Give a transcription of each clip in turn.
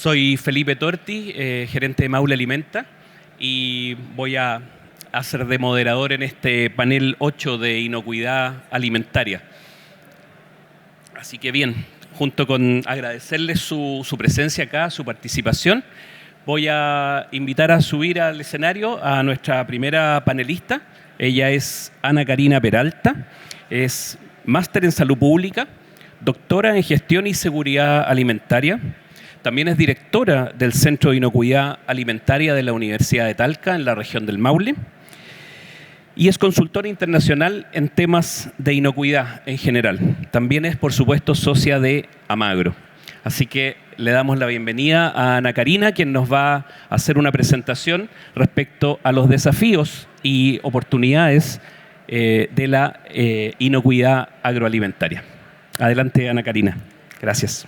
Soy Felipe Torti, gerente de Maule Alimenta, y voy a hacer de moderador en este panel 8 de inocuidad alimentaria. Así que bien, junto con agradecerles su presencia acá, su participación, voy a invitar a subir al escenario a nuestra primera panelista. Ella es Ana Karina Peralta, es máster en salud pública, doctora en gestión y seguridad alimentaria. También es directora del Centro de Inocuidad Alimentaria de la Universidad de Talca, en la región del Maule. Y es consultora internacional en temas de inocuidad en general. También es, por supuesto, socia de Amagro. Así que le damos la bienvenida a Ana Karina, quien nos va a hacer una presentación respecto a los desafíos y oportunidades de la inocuidad agroalimentaria. Adelante, Ana Karina. Gracias.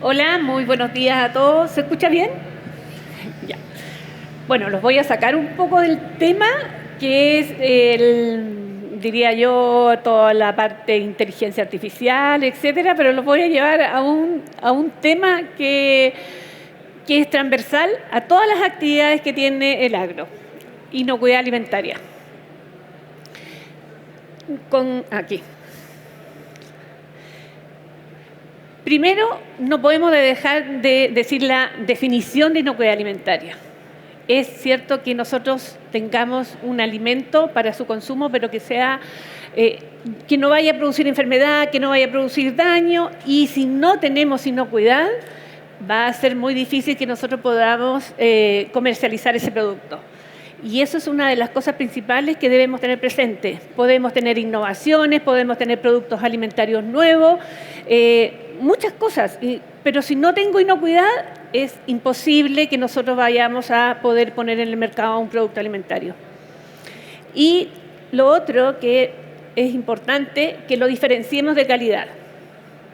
Hola, muy buenos días a todos. ¿Se escucha bien? Ya. Bueno, los voy a sacar un poco del tema, que es, diría yo, toda la parte de inteligencia artificial, etcétera, pero los voy a llevar a un tema que es transversal a todas las actividades que tiene el agro, inocuidad alimentaria. Aquí. Primero, no podemos dejar de decir la definición de inocuidad alimentaria. Es cierto que nosotros tengamos un alimento para su consumo, pero que sea que no vaya a producir enfermedad, que no vaya a producir daño, y si no tenemos inocuidad, va a ser muy difícil que nosotros podamos comercializar ese producto. Y eso es una de las cosas principales que debemos tener presente. Podemos tener innovaciones, podemos tener productos alimentarios nuevos, muchas cosas, pero si no tengo inocuidad, es imposible que nosotros vayamos a poder poner en el mercado un producto alimentario. Y lo otro que es importante, que lo diferenciemos de calidad,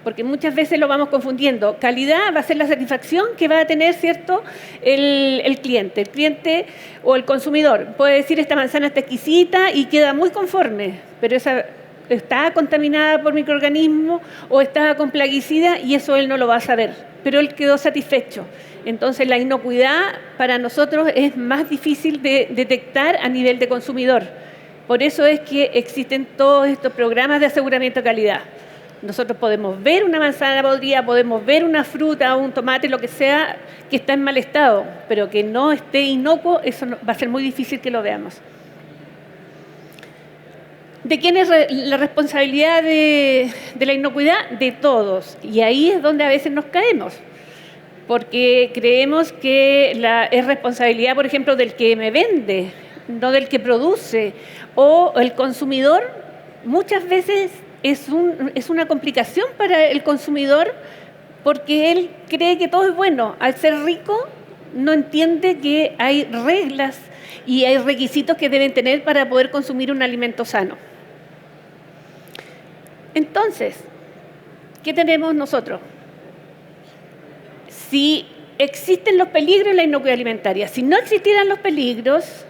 porque muchas veces lo vamos confundiendo. Calidad va a ser la satisfacción que va a tener, ¿cierto?, el cliente o el consumidor. Puede decir, esta manzana está exquisita y queda muy conforme, pero esa está contaminada por microorganismos o está con plaguicida, y eso él no lo va a saber, pero él quedó satisfecho. Entonces la inocuidad para nosotros es más difícil de detectar a nivel de consumidor. Por eso es que existen todos estos programas de aseguramiento de calidad. Nosotros podemos ver una manzana podrida, podemos ver una fruta, un tomate, lo que sea, que está en mal estado, pero que no esté inocuo, eso va a ser muy difícil que lo veamos. ¿De quién es la responsabilidad de la inocuidad? De todos. Y ahí es donde a veces nos caemos, porque creemos que es responsabilidad, por ejemplo, del que me vende, no del que produce, o el consumidor. Muchas veces es una complicación para el consumidor, porque él cree que todo es bueno. Al ser rico, no entiende que hay reglas y hay requisitos que deben tener para poder consumir un alimento sano. Entonces, ¿qué tenemos nosotros? Si existen los peligros en la inocuidad alimentaria, si no existieran los peligros,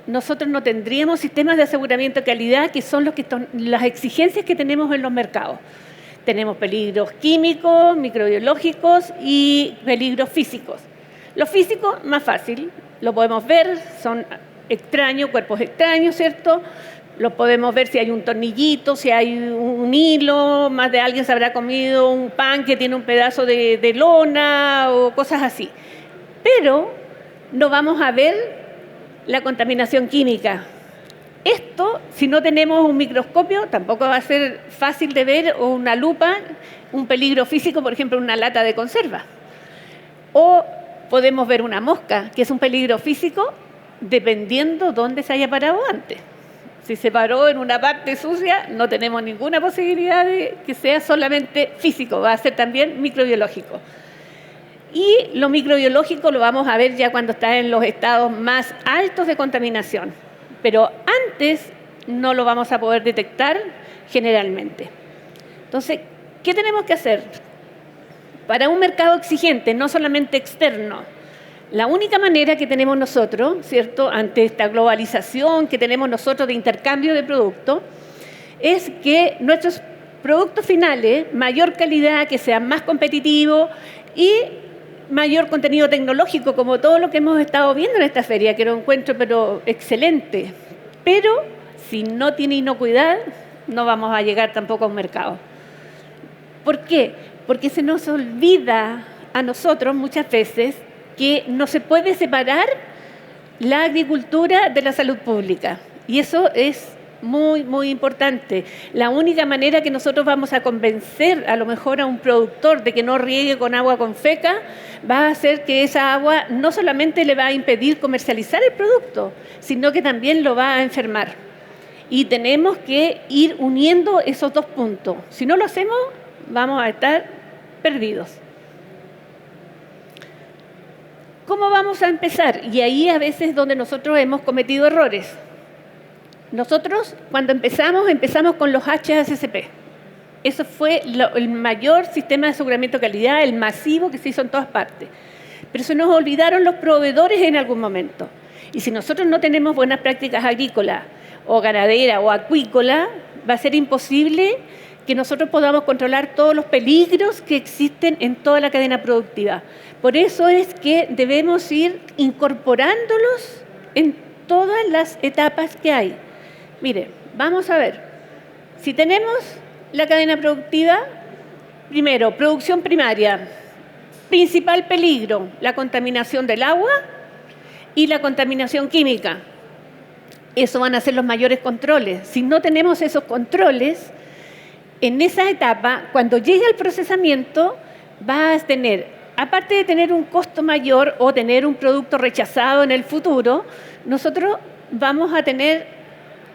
nosotros no tendríamos sistemas de aseguramiento de calidad, que son las exigencias que tenemos en los mercados. Tenemos peligros químicos, microbiológicos y peligros físicos. Los físicos, más fácil, lo podemos ver, son extraños, cuerpos extraños, ¿cierto? Lo podemos ver si hay un tornillito, si hay un hilo, más de alguien se habrá comido un pan que tiene un pedazo de lona o cosas así. Pero no vamos a ver la contaminación química. Esto, si no tenemos un microscopio, tampoco va a ser fácil de ver, o una lupa, un peligro físico, por ejemplo, una lata de conserva. O podemos ver una mosca, que es un peligro físico, dependiendo dónde se haya parado antes. Si se paró en una parte sucia, no tenemos ninguna posibilidad de que sea solamente físico, va a ser también microbiológico. Y lo microbiológico lo vamos a ver ya cuando está en los estados más altos de contaminación. Pero antes no lo vamos a poder detectar generalmente. Entonces, ¿qué tenemos que hacer? Para un mercado exigente, no solamente externo, La única manera que tenemos nosotros, ¿cierto?, ante esta globalización que tenemos nosotros de intercambio de productos, es que nuestros productos finales, mayor calidad, que sean más competitivos y mayor contenido tecnológico, como todo lo que hemos estado viendo en esta feria, que lo encuentro pero excelente. Pero si no tiene inocuidad, no vamos a llegar tampoco a un mercado. ¿Por qué? Porque se nos olvida a nosotros muchas veces que no se puede separar la agricultura de la salud pública. Y eso es muy, muy importante. La única manera que nosotros vamos a convencer a lo mejor a un productor de que no riegue con agua con feca va a hacer que esa agua no solamente le va a impedir comercializar el producto, sino que también lo va a enfermar. Y tenemos que ir uniendo esos dos puntos. Si no lo hacemos, vamos a estar perdidos. ¿Cómo vamos a empezar? Y ahí a veces es donde nosotros hemos cometido errores. Nosotros, cuando empezamos con los HACCP. Eso fue el mayor sistema de aseguramiento de calidad, el masivo que se hizo en todas partes. Pero se nos olvidaron los proveedores en algún momento. Y si nosotros no tenemos buenas prácticas agrícolas o ganaderas o acuícolas, va a ser imposible que nosotros podamos controlar todos los peligros que existen en toda la cadena productiva. Por eso es que debemos ir incorporándolos en todas las etapas que hay. Mire, vamos a ver. Si tenemos la cadena productiva, primero, producción primaria. Principal peligro, la contaminación del agua y la contaminación química. Eso van a ser los mayores controles. Si no tenemos esos controles, en esa etapa, cuando llegue al procesamiento, va a tener, aparte de tener un costo mayor o tener un producto rechazado en el futuro, nosotros vamos a tener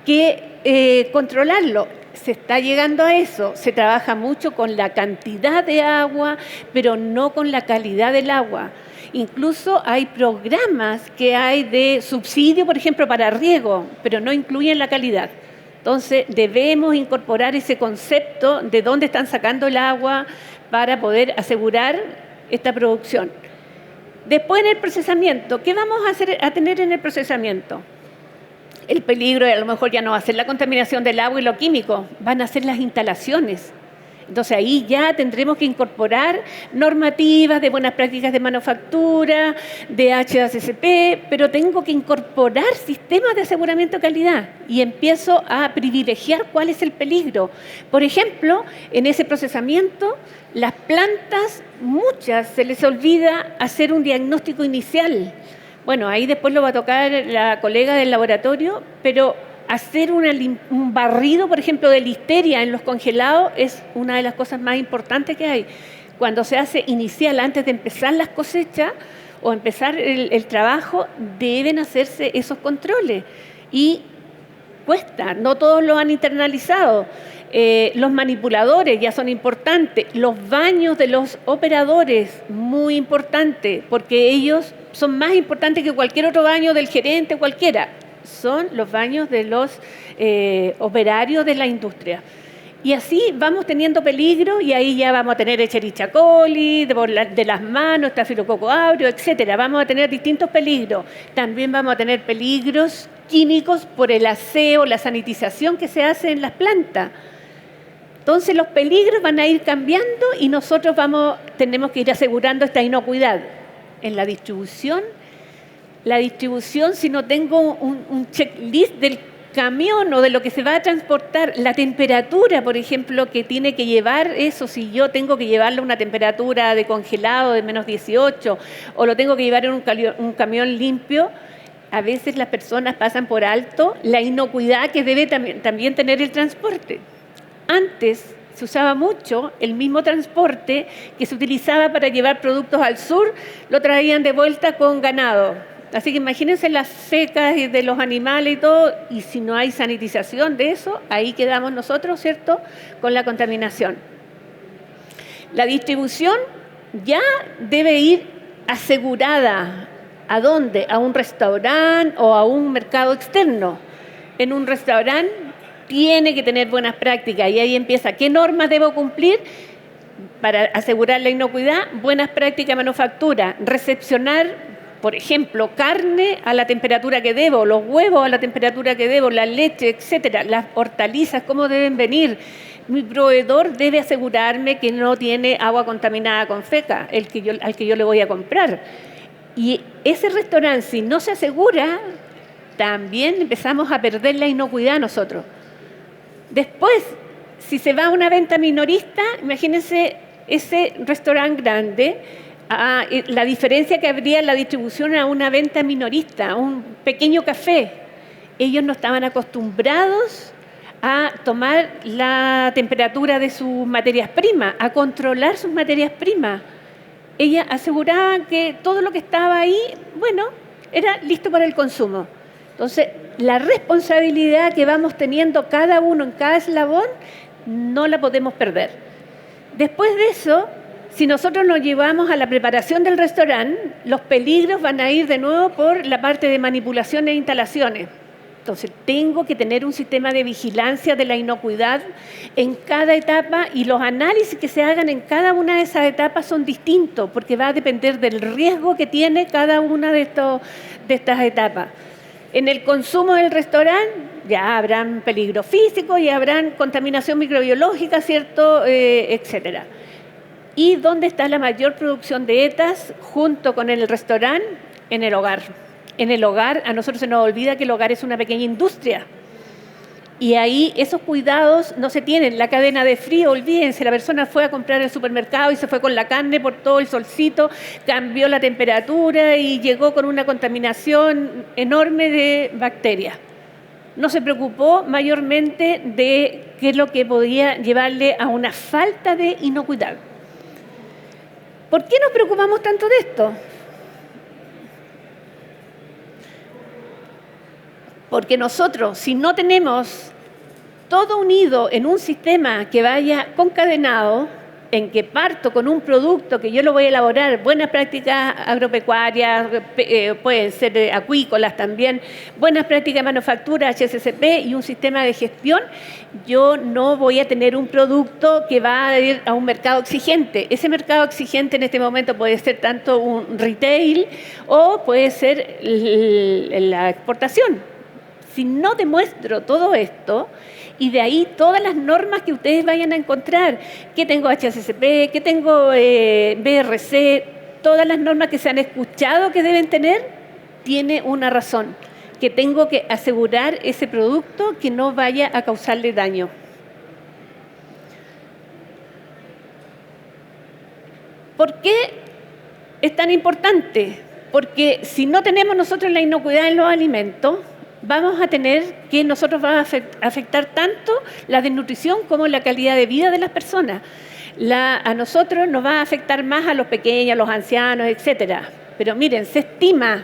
que controlarlo. Se está llegando a eso. Se trabaja mucho con la cantidad de agua, pero no con la calidad del agua. Incluso hay programas que hay de subsidio, por ejemplo, para riego, pero no incluyen la calidad. Entonces, debemos incorporar ese concepto de dónde están sacando el agua para poder asegurar esta producción. Después, en el procesamiento, ¿qué vamos a tener en el procesamiento? El peligro a lo mejor ya no va a ser la contaminación del agua y lo químico, van a ser las instalaciones. Entonces ahí ya tendremos que incorporar normativas de buenas prácticas de manufactura, de HACCP, pero tengo que incorporar sistemas de aseguramiento de calidad y empiezo a privilegiar cuál es el peligro. Por ejemplo, en ese procesamiento, las plantas, muchas se les olvida hacer un diagnóstico inicial. Bueno, ahí después lo va a tocar la colega del laboratorio, pero hacer un barrido, por ejemplo, de listeria en los congelados es una de las cosas más importantes que hay. Cuando se hace inicial, antes de empezar las cosechas o empezar el trabajo, deben hacerse esos controles. Y cuesta, no todos lo han internalizado. Los manipuladores ya son importantes, los baños de los operadores, muy importante, porque ellos son más importantes que cualquier otro baño del gerente, cualquiera. Son los baños de los operarios de la industria. Y así vamos teniendo peligro y ahí ya vamos a tener Escherichia coli, de las manos, Estafilococo aureus, etcétera. Vamos a tener distintos peligros. También vamos a tener peligros químicos por el aseo, la sanitización que se hace en las plantas. Entonces los peligros van a ir cambiando y nosotros tenemos que ir asegurando esta inocuidad. En la distribución, si no tengo un checklist del camión o de lo que se va a transportar, la temperatura, por ejemplo, que tiene que llevar eso, si yo tengo que llevarlo a una temperatura de congelado de menos 18 o lo tengo que llevar en un camión limpio, a veces las personas pasan por alto la inocuidad que debe también tener el transporte. Antes se usaba mucho el mismo transporte que se utilizaba para llevar productos al sur, lo traían de vuelta con ganado. Así que imagínense las fecas de los animales y todo, y si no hay sanitización de eso, ahí quedamos nosotros, ¿cierto?, con la contaminación. La distribución ya debe ir asegurada. ¿A dónde? A un restaurante o a un mercado externo. En un restaurante tiene que tener buenas prácticas y ahí empieza. ¿Qué normas debo cumplir para asegurar la inocuidad? Buenas prácticas de manufactura, recepcionar por ejemplo, carne a la temperatura que debo, los huevos a la temperatura que debo, la leche, etcétera, las hortalizas, cómo deben venir. Mi proveedor debe asegurarme que no tiene agua contaminada con feca, al que yo le voy a comprar. Y ese restaurante, si no se asegura, también empezamos a perder la inocuidad nosotros. Después, si se va a una venta minorista, imagínense ese restaurante grande, la diferencia que habría en la distribución a una venta minorista, a un pequeño café. Ellos no estaban acostumbrados a tomar la temperatura de sus materias primas, a controlar sus materias primas. Ellas aseguraban que todo lo que estaba ahí, bueno, era listo para el consumo. Entonces, la responsabilidad que vamos teniendo cada uno en cada eslabón no la podemos perder. Después de eso, si nosotros nos llevamos a la preparación del restaurante, los peligros van a ir de nuevo por la parte de manipulación e instalaciones. Entonces, tengo que tener un sistema de vigilancia de la inocuidad en cada etapa y los análisis que se hagan en cada una de esas etapas son distintos porque va a depender del riesgo que tiene cada una de estas etapas. En el consumo del restaurante ya habrán peligro físico y habrán contaminación microbiológica, ¿cierto? Etcétera. ¿Y dónde está la mayor producción de ETAs junto con el restaurante? En el hogar. En el hogar, a nosotros se nos olvida que el hogar es una pequeña industria. Y ahí esos cuidados no se tienen. La cadena de frío, olvídense, la persona fue a comprar al supermercado y se fue con la carne por todo el solcito, cambió la temperatura y llegó con una contaminación enorme de bacterias. No se preocupó mayormente de qué es lo que podía llevarle a una falta de inocuidad. ¿Por qué nos preocupamos tanto de esto? Porque nosotros, si no tenemos todo unido en un sistema que vaya concadenado, en que parto con un producto que yo lo voy a elaborar, buenas prácticas agropecuarias, pueden ser acuícolas también, buenas prácticas de manufactura, HACCP y un sistema de gestión, yo no voy a tener un producto que va a ir a un mercado exigente. Ese mercado exigente en este momento puede ser tanto un retail o puede ser la exportación. Si no demuestro todo esto, y de ahí todas las normas que ustedes vayan a encontrar, que tengo HACCP, que tengo BRC, todas las normas que se han escuchado que deben tener, tiene una razón, que tengo que asegurar ese producto que no vaya a causarle daño. ¿Por qué es tan importante? Porque si no tenemos nosotros la inocuidad en los alimentos, vamos a tener que nosotros va a afectar tanto la desnutrición como la calidad de vida de las personas. A nosotros nos va a afectar más a los pequeños, a los ancianos, etcétera. Pero miren, se estima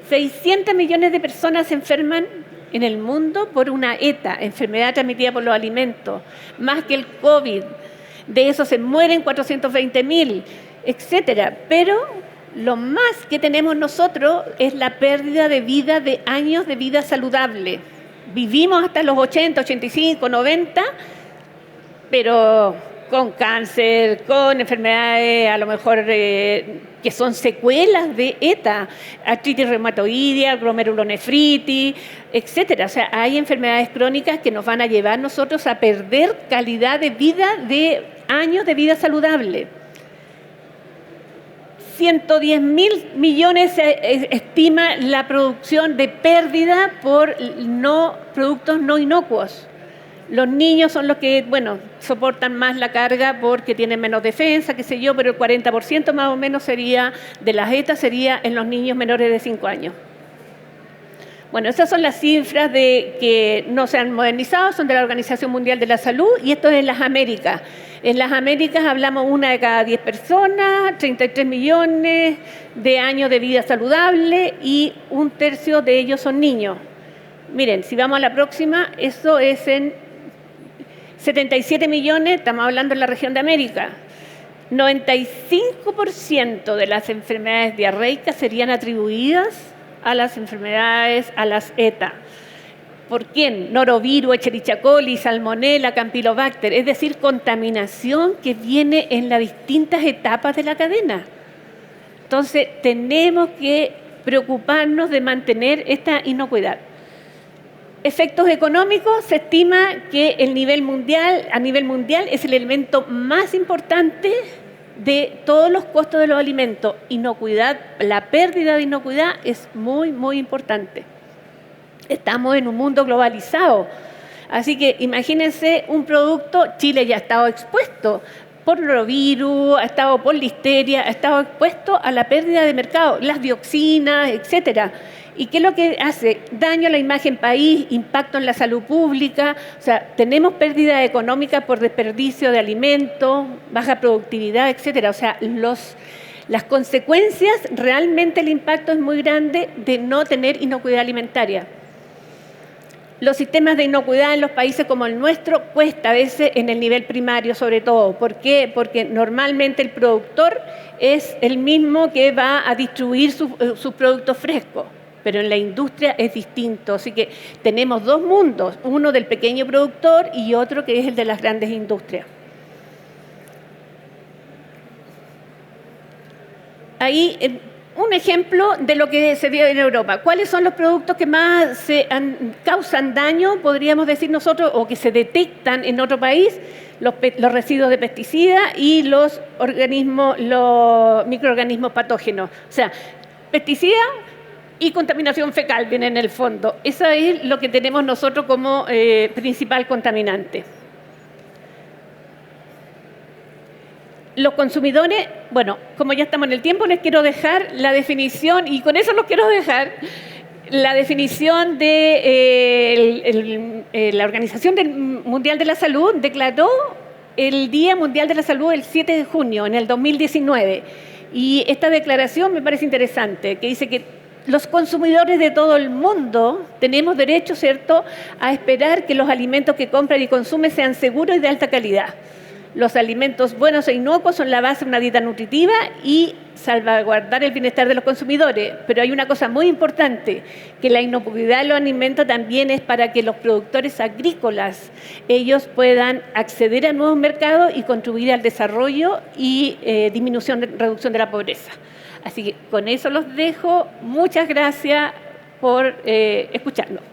600 millones de personas se enferman en el mundo por una ETA, enfermedad transmitida por los alimentos, más que el COVID. De eso se mueren 420.000, etcétera. Pero lo más que tenemos nosotros es la pérdida de vida, de años de vida saludable. Vivimos hasta los 80, 85, 90, pero con cáncer, con enfermedades a lo mejor que son secuelas de ETA, artritis reumatoidea, glomerulonefritis, etcétera. O sea, hay enfermedades crónicas que nos van a llevar nosotros a perder calidad de vida, de años de vida saludable. 110.000 millones se estima la producción de pérdida por productos no inocuos. Los niños son los que, soportan más la carga porque tienen menos defensa, qué sé yo, pero el 40% más o menos sería de las ETA sería en los niños menores de 5 años. Bueno, esas son las cifras que no se han modernizado, son de la Organización Mundial de la Salud y esto es en las Américas. En las Américas hablamos 1 de cada 10 personas, 33 millones de años de vida saludable y 1/3 de ellos son niños. Miren, si vamos a la próxima, eso es en 77 millones, estamos hablando en la región de América. 95% de las enfermedades diarreicas serían atribuidas a las enfermedades, a las ETA. ¿Por quién? Norovirus, Escherichia coli, Salmonella, Campylobacter, es decir, contaminación que viene en las distintas etapas de la cadena. Entonces, tenemos que preocuparnos de mantener esta inocuidad. Efectos económicos, se estima que a nivel mundial es el elemento más importante de todos los costos de los alimentos. Inocuidad, la pérdida de inocuidad es muy, muy importante. Estamos en un mundo globalizado, así que imagínense un producto, Chile ya ha estado expuesto por norovirus, ha estado por listeria, ha estado expuesto a la pérdida de mercado, las dioxinas, etcétera. ¿Y qué es lo que hace? Daño a la imagen país, impacto en la salud pública, o sea, tenemos pérdida económica por desperdicio de alimentos, baja productividad, etcétera. O sea, las consecuencias, realmente el impacto es muy grande de no tener inocuidad alimentaria. Los sistemas de inocuidad en los países como el nuestro cuesta a veces en el nivel primario sobre todo. ¿Por qué? Porque normalmente el productor es el mismo que va a distribuir sus productos frescos, pero en la industria es distinto. Así que tenemos dos mundos, uno del pequeño productor y otro que es el de las grandes industrias. Ahí un ejemplo de lo que se vio en Europa. ¿Cuáles son los productos que más causan daño, podríamos decir nosotros, o que se detectan en otro país? Los residuos de pesticidas y los microorganismos patógenos. O sea, pesticidas y contaminación fecal viene en el fondo. Eso es lo que tenemos nosotros como principal contaminante. Los consumidores, bueno, como ya estamos en el tiempo, les quiero dejar la definición, y con eso los quiero dejar, la definición de la Organización Mundial de la Salud declaró el Día Mundial de la Salud el 7 de junio, en el 2019. Y esta declaración me parece interesante, que dice que los consumidores de todo el mundo tenemos derecho, ¿cierto?, a esperar que los alimentos que compran y consumen sean seguros y de alta calidad. Los alimentos buenos e inocuos son la base de una dieta nutritiva y salvaguardar el bienestar de los consumidores. Pero hay una cosa muy importante, que la inocuidad de los alimentos también es para que los productores agrícolas, ellos puedan acceder a nuevos mercados y contribuir al desarrollo y reducción de la pobreza. Así que con eso los dejo. Muchas gracias por escucharnos.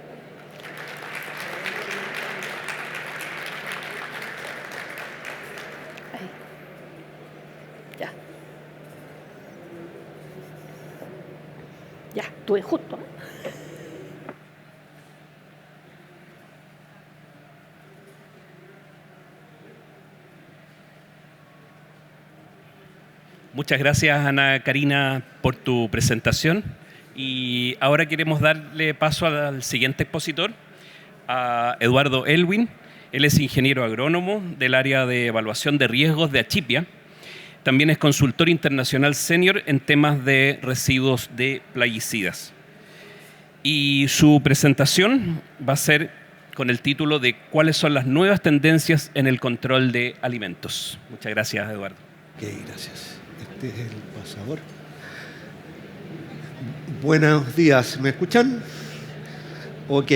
Ya, estuve justo. Muchas gracias, Ana Karina, por tu presentación. Y ahora queremos darle paso al siguiente expositor, a Eduardo Elwin. Él es ingeniero agrónomo del área de evaluación de riesgos de Achipia. También es consultor internacional senior en temas de residuos de plaguicidas. Y su presentación va a ser con el título de ¿Cuáles son las nuevas tendencias en el control de alimentos? Muchas gracias, Eduardo. Ok, gracias. Este es el pasador. Buenos días, ¿me escuchan? Ok.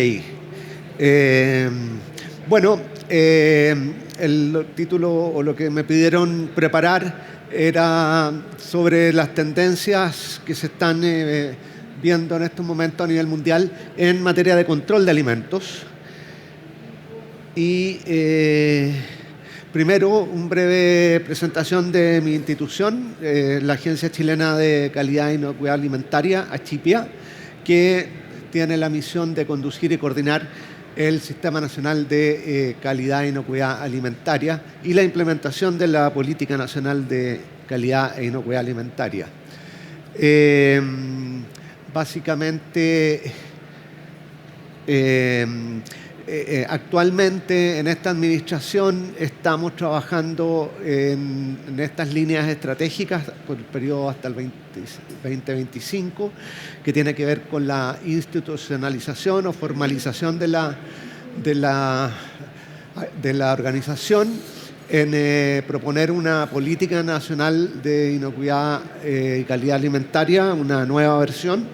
Bueno, el título o lo que me pidieron preparar era sobre las tendencias que se están viendo en estos momentos a nivel mundial en materia de control de alimentos. Y primero, una breve presentación de mi institución, la Agencia Chilena de Calidad e Inocuidad Alimentaria, Achipia, que tiene la misión de conducir y coordinar el Sistema Nacional de Calidad e Inocuidad Alimentaria y la implementación de la Política Nacional de Calidad e Inocuidad Alimentaria. Básicamente, actualmente en esta administración estamos trabajando en estas líneas estratégicas por el periodo hasta el 2025, que tiene que ver con la institucionalización o formalización de la organización, en proponer una política nacional de inocuidad y calidad alimentaria, una nueva versión,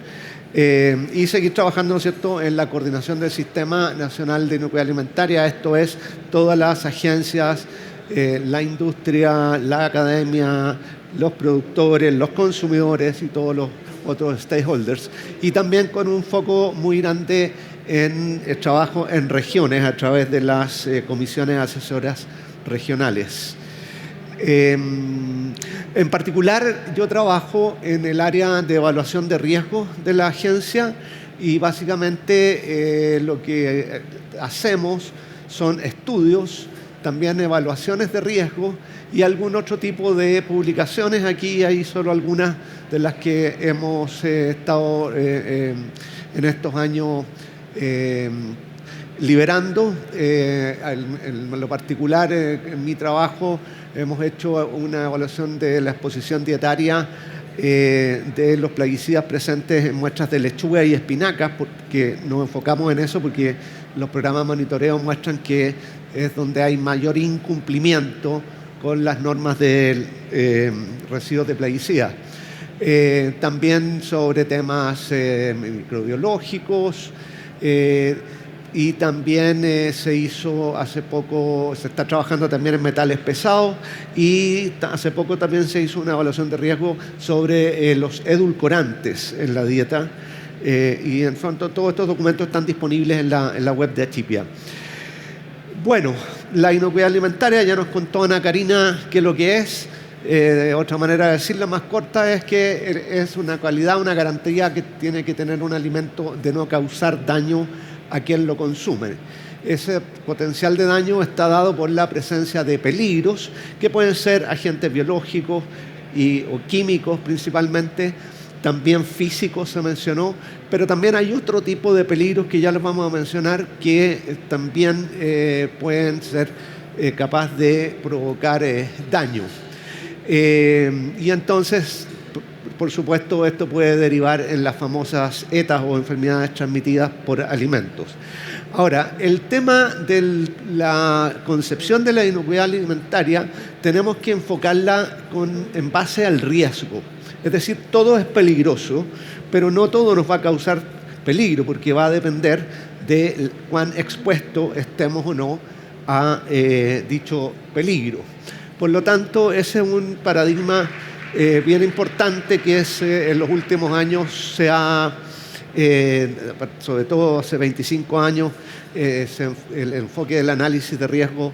y seguir trabajando, ¿no es cierto?, en la coordinación del Sistema Nacional de Inocuidad Alimentaria, esto es, todas las agencias, la industria, la academia, los productores, los consumidores y todos los otros stakeholders, y también con un foco muy grande en el trabajo en regiones a través de las comisiones asesoras regionales. En particular, yo trabajo en el área de evaluación de riesgos de la agencia y básicamente lo que hacemos son estudios, también evaluaciones de riesgo y algún otro tipo de publicaciones. Aquí hay solo algunas de las que hemos estado en estos años liberando. En lo particular, en mi trabajo, hemos hecho una evaluación de la exposición dietaria de los plaguicidas presentes en muestras de lechuga y espinacas, porque nos enfocamos en eso porque los programas de monitoreo muestran que es donde hay mayor incumplimiento con las normas de residuos de plaguicidas. También sobre temas microbiológicos, y también se hizo hace poco, se está trabajando también en metales pesados, y hace poco también se hizo una evaluación de riesgo sobre los edulcorantes en la dieta, y en fondo todos estos documentos están disponibles en la web de Achipia. Bueno, la inocuidad alimentaria, ya nos contó Ana Karina qué es lo que es. Otra manera de decirlo más corta es que es una calidad, una garantía que tiene que tener un alimento de no causar daño a quien lo consume. Ese potencial de daño está dado por la presencia de peligros, que pueden ser agentes biológicos o químicos principalmente, también físicos se mencionó, pero también hay otro tipo de peligros que ya los vamos a mencionar que también pueden ser capaces de provocar daño. Y entonces, por supuesto, esto puede derivar en las famosas ETAs o enfermedades transmitidas por alimentos. Ahora, el tema de la concepción de la inocuidad alimentaria tenemos que enfocarla en base al riesgo. Es decir, todo es peligroso, pero no todo nos va a causar peligro, porque va a depender de cuán expuestos estemos o no a dicho peligro. Por lo tanto, ese es un paradigma bien importante que en los últimos años se ha, sobre todo hace 25 años, el enfoque del análisis de riesgo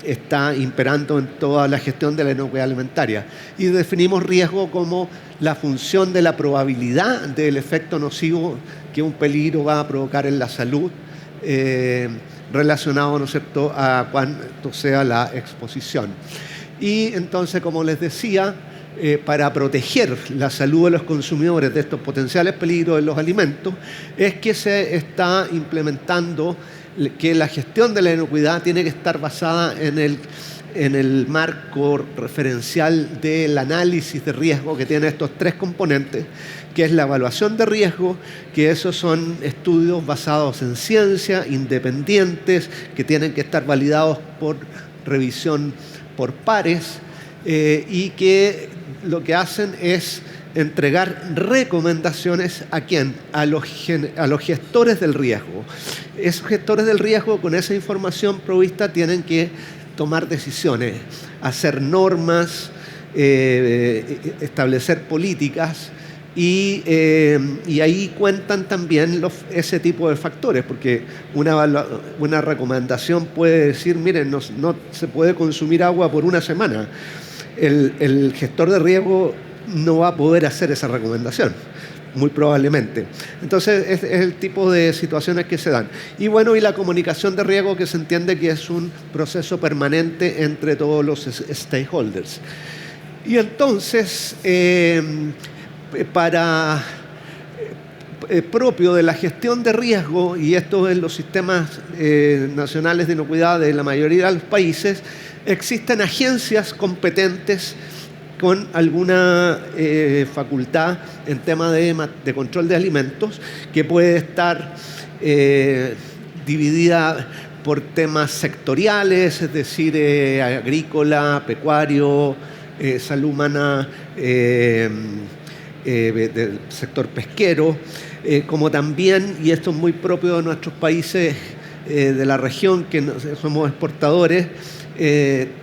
está imperando en toda la gestión de la inocuidad alimentaria. Y definimos riesgo como la función de la probabilidad del efecto nocivo que un peligro va a provocar en la salud, relacionado, ¿no es cierto?, a cuánto sea la exposición. Y entonces, como les decía, para proteger la salud de los consumidores de estos potenciales peligros de los alimentos, es que se está implementando que la gestión de la inocuidad tiene que estar basada en el marco referencial del análisis de riesgo, que tiene estos tres componentes, que es la evaluación de riesgo, que esos son estudios basados en ciencia, independientes, que tienen que estar validados por revisión por pares, y que lo que hacen es entregar recomendaciones ¿a quién? A los gestores del riesgo. Esos gestores del riesgo, con esa información provista, tienen que tomar decisiones, hacer normas, establecer políticas, y ahí cuentan también ese tipo de factores, porque una recomendación puede decir, miren, no se puede consumir agua por una semana. El gestor de riesgo no va a poder hacer esa recomendación, muy probablemente. Entonces, es el tipo de situaciones que se dan. Y bueno, y la comunicación de riesgo, que se entiende que es un proceso permanente entre todos los stakeholders. Y entonces, propio de la gestión de riesgo, y esto en los sistemas nacionales de inocuidad de la mayoría de los países, existen agencias competentes con alguna facultad en tema de control de alimentos, que puede estar dividida por temas sectoriales, es decir, agrícola, pecuario, salud humana, del sector pesquero, como también, y esto es muy propio de nuestros países de la región, que somos exportadores,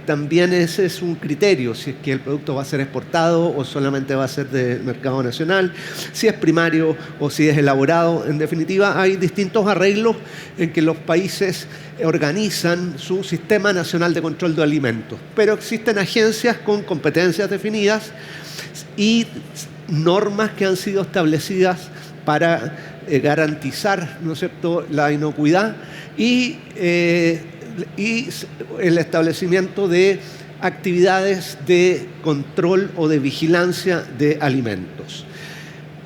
también ese es un criterio, si es que el producto va a ser exportado o solamente va a ser de mercado nacional, si es primario o si es elaborado. En definitiva, hay distintos arreglos en que los países organizan su sistema nacional de control de alimentos, pero existen agencias con competencias definidas y normas que han sido establecidas para garantizar, ¿no es cierto?, la inocuidad y el establecimiento de actividades de control o de vigilancia de alimentos.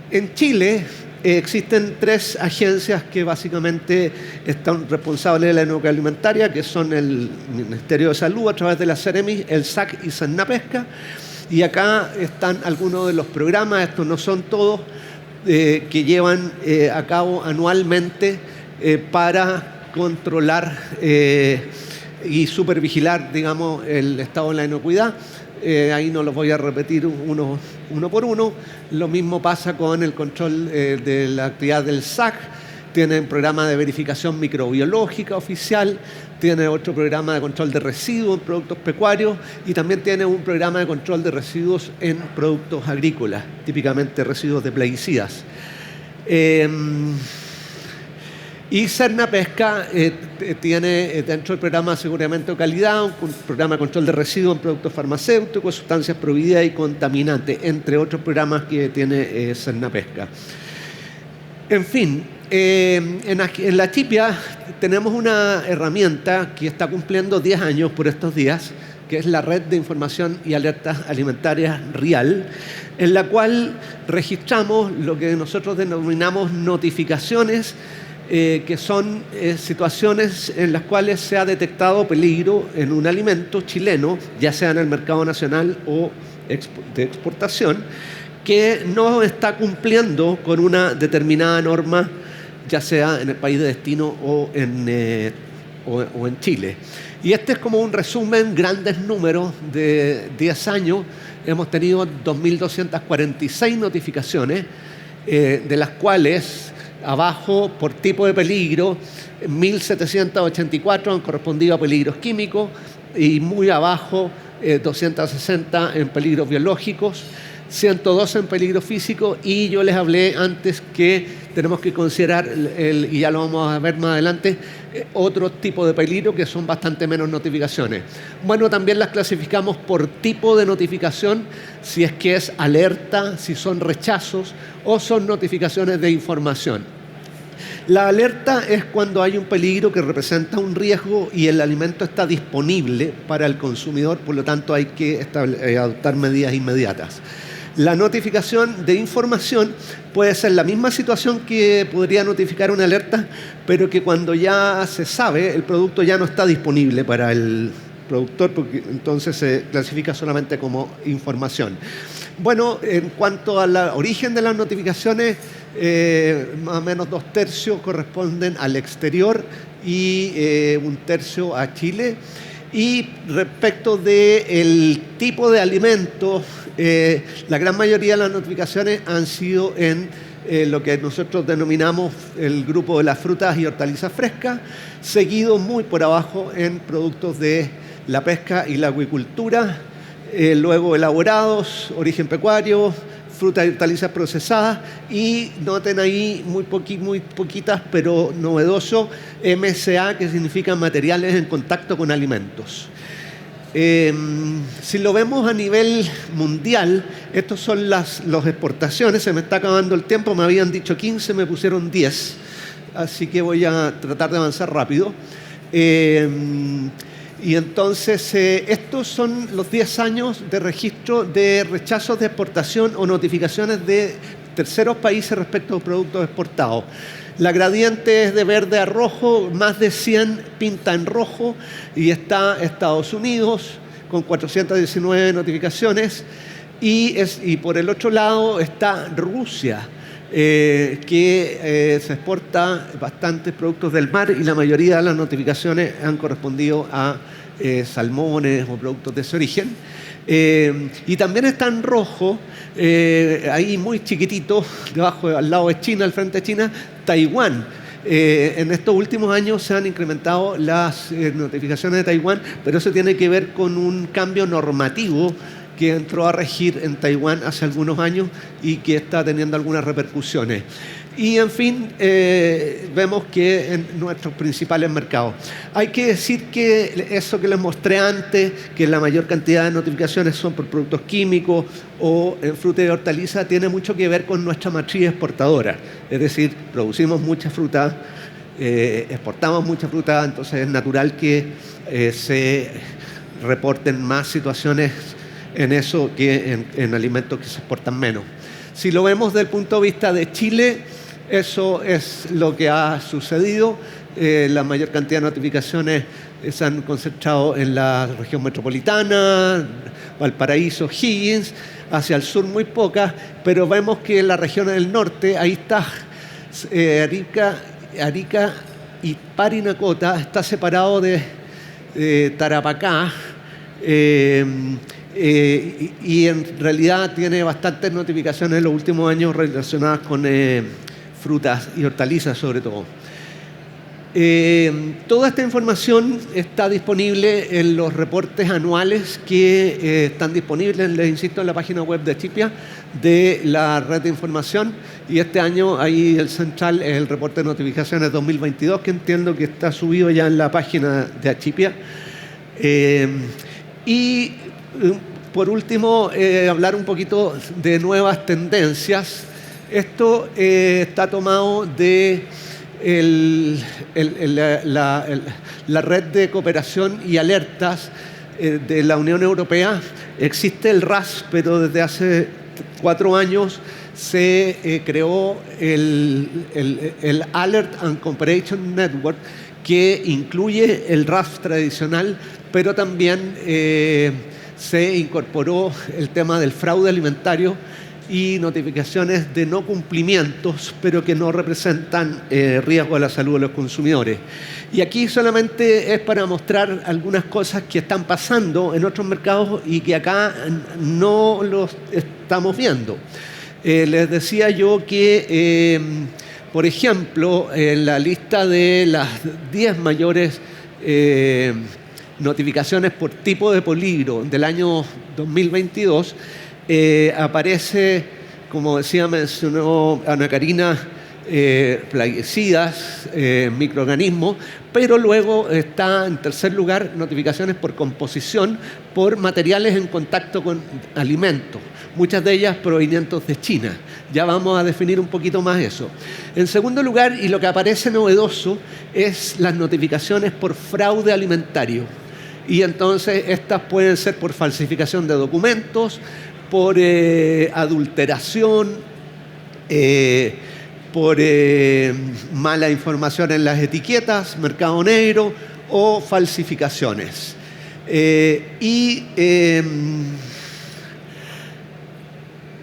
En Chile existen 3 agencias que básicamente están responsables de la inocuidad alimentaria, que son el Ministerio de Salud a través de la Ceremi, el SAC y Sernapesca. Y acá están algunos de los programas, estos no son todos, que llevan a cabo anualmente para controlar y supervigilar, digamos, el estado de la inocuidad. Ahí no los voy a repetir uno por uno. Lo mismo pasa con el control de la actividad del SAC. Tienen programa de verificación microbiológica oficial, tiene otro programa de control de residuos en productos pecuarios y también tiene un programa de control de residuos en productos agrícolas, típicamente residuos de plaguicidas. Y Sernapesca tiene dentro del programa de aseguramiento de calidad un programa de control de residuos en productos farmacéuticos, sustancias prohibidas y contaminantes, entre otros programas que tiene Sernapesca. En fin, en la Chipia tenemos una herramienta que está cumpliendo 10 años por estos días, que es la Red de Información y Alertas Alimentarias RIAL, en la cual registramos lo que nosotros denominamos notificaciones, que son situaciones en las cuales se ha detectado peligro en un alimento chileno, ya sea en el mercado nacional o de exportación, que no está cumpliendo con una determinada norma, ya sea en el país de destino o en Chile. Y este es como un resumen, grandes números de 10 años. Hemos tenido 2.246 notificaciones, de las cuales abajo, por tipo de peligro, 1.784 han correspondido a peligros químicos y muy abajo 260 en peligros biológicos, 112 en peligro físico, y yo les hablé antes que tenemos que considerar, y ya lo vamos a ver más adelante, otro tipo de peligro que son bastante menos notificaciones. Bueno, también las clasificamos por tipo de notificación, si es que es alerta, si son rechazos o son notificaciones de información. La alerta es cuando hay un peligro que representa un riesgo y el alimento está disponible para el consumidor, por lo tanto hay que adoptar medidas inmediatas. La notificación de información puede ser la misma situación que podría notificar una alerta, pero que cuando ya se sabe, el producto ya no está disponible para el productor, porque entonces se clasifica solamente como información. Bueno, en cuanto al origen de las notificaciones, más o menos 2/3 corresponden al exterior y 1/3 a Chile. Y respecto del tipo de alimentos, la gran mayoría de las notificaciones han sido en lo que nosotros denominamos el grupo de las frutas y hortalizas frescas, seguido muy por abajo en productos de la pesca y la acuicultura, luego elaborados, origen pecuario, frutas y hortalizas procesadas, y noten ahí muy poquitas, pero novedoso, MSA, que significa materiales en contacto con alimentos. Si lo vemos a nivel mundial, estos son las exportaciones. Se me está acabando el tiempo, me habían dicho 15, me pusieron 10, así que voy a tratar de avanzar rápido. Y entonces, estos son los 10 años de registro de rechazos de exportación o notificaciones de terceros países respecto a productos exportados. La gradiente es de verde a rojo, más de 100 pinta en rojo, y está Estados Unidos con 419 notificaciones, y por el otro lado está Rusia, que se exporta bastantes productos del mar, y la mayoría de las notificaciones han correspondido a salmones o productos de ese origen. Y también está en rojo, ahí muy chiquitito, debajo, al lado de China, al frente de China, Taiwán. En estos últimos años se han incrementado las notificaciones de Taiwán, pero eso tiene que ver con un cambio normativo que entró a regir en Taiwán hace algunos años y que está teniendo algunas repercusiones. Y en fin, vemos que en nuestros principales mercados. Hay que decir que eso que les mostré antes, que la mayor cantidad de notificaciones son por productos químicos o en fruta y hortaliza, tiene mucho que ver con nuestra matriz exportadora. Es decir, producimos mucha fruta, exportamos mucha fruta, entonces es natural que se reporten más situaciones en eso que en alimentos que se exportan menos. Si lo vemos desde el punto de vista de Chile, eso es lo que ha sucedido. La mayor cantidad de notificaciones se han concentrado en la región metropolitana, Valparaíso, Higgins, hacia el sur muy pocas, pero vemos que en la región del norte, ahí está Arica y Parinacota, está separado de Tarapacá, y en realidad tiene bastantes notificaciones en los últimos años relacionadas con frutas y hortalizas sobre todo. Toda esta información está disponible en los reportes anuales que están disponibles, les insisto, en la página web de Achipia, de la red de información, y este año ahí el central es el reporte de notificaciones 2022, que entiendo que está subido ya en la página de Achipia. Y por último, hablar un poquito de nuevas tendencias. Esto está tomado de la red de cooperación y alertas de la Unión Europea. Existe el RAS, pero desde hace 4 años se creó el Alert and Cooperation Network, que incluye el RAS tradicional, pero también se incorporó el tema del fraude alimentario y notificaciones de no cumplimientos, pero que no representan riesgo a la salud de los consumidores. Y aquí solamente es para mostrar algunas cosas que están pasando en otros mercados y que acá no los estamos viendo. Les decía yo que, por ejemplo, en la lista de las 10 mayores notificaciones por tipo de peligro del año 2022, aparece, como decía, mencionó Ana Karina, plaguicidas, microorganismos, pero luego está en tercer lugar notificaciones por composición por materiales en contacto con alimentos, muchas de ellas provenientes de China. Ya vamos a definir un poquito más eso. En segundo lugar, y lo que aparece novedoso, es las notificaciones por fraude alimentario. Y entonces estas pueden ser por falsificación de documentos, por adulteración, por mala información en las etiquetas, mercado negro o falsificaciones.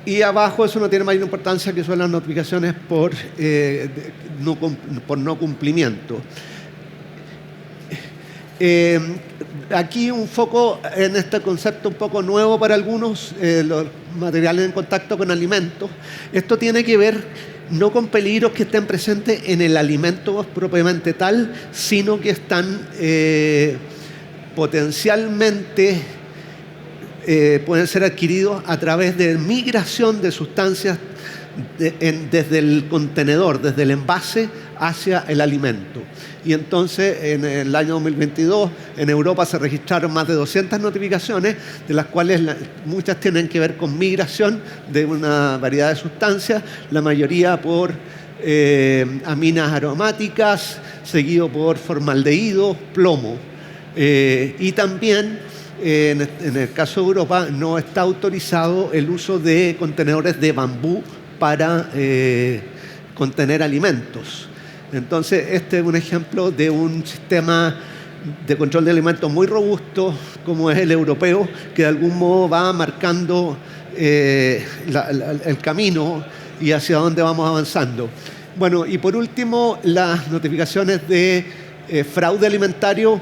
Y abajo eso no tiene mayor importancia, que son las notificaciones por no cumplimiento. Aquí un foco en este concepto un poco nuevo para algunos, los materiales en contacto con alimentos. Esto tiene que ver no con peligros que estén presentes en el alimento propiamente tal, sino que están potencialmente pueden ser adquiridos a través de migración de sustancias desde el contenedor, desde el envase hacia el alimento. Y entonces en el año 2022 en Europa se registraron más de 200 notificaciones, de las cuales muchas tienen que ver con migración de una variedad de sustancias, la mayoría por aminas aromáticas, seguido por formaldehído, plomo. Y también en el caso de Europa no está autorizado el uso de contenedores de bambú para contener alimentos. Entonces, este es un ejemplo de un sistema de control de alimentos muy robusto, como es el europeo, que de algún modo va marcando el camino y hacia dónde vamos avanzando. Bueno, y por último, las notificaciones de fraude alimentario.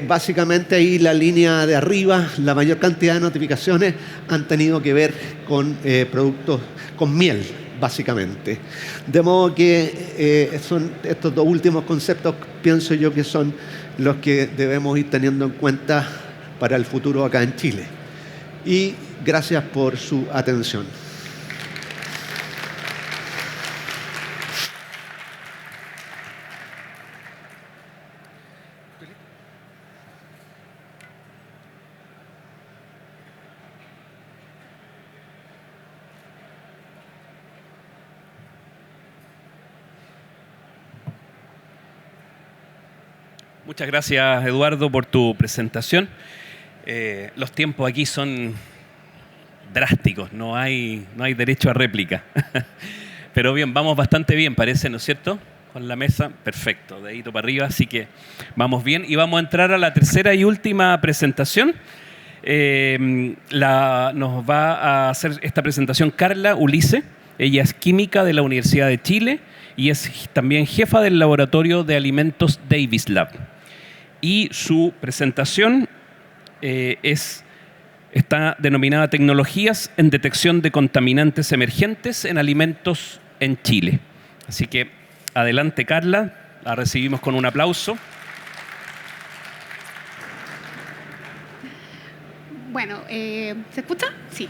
Básicamente ahí la línea de arriba, la mayor cantidad de notificaciones han tenido que ver con productos, con miel, básicamente. De modo que son estos dos últimos conceptos, pienso yo que son los que debemos ir teniendo en cuenta para el futuro acá en Chile. Y gracias por su atención. Muchas gracias, Eduardo, por tu presentación. Los tiempos aquí son drásticos, no hay derecho a réplica. Pero bien, vamos bastante bien, parece, ¿no es cierto? Con la mesa, perfecto, dedito para arriba, así que vamos bien. Y vamos a entrar a la tercera y última presentación. Nos va a hacer esta presentación Carla Ulice. Ella es química de la Universidad de Chile y es también jefa del laboratorio de alimentos Davis Lab. Y su presentación está denominada Tecnologías en detección de contaminantes emergentes en alimentos en Chile. Así que adelante, Carla, la recibimos con un aplauso. Bueno, ¿se escucha? Sí.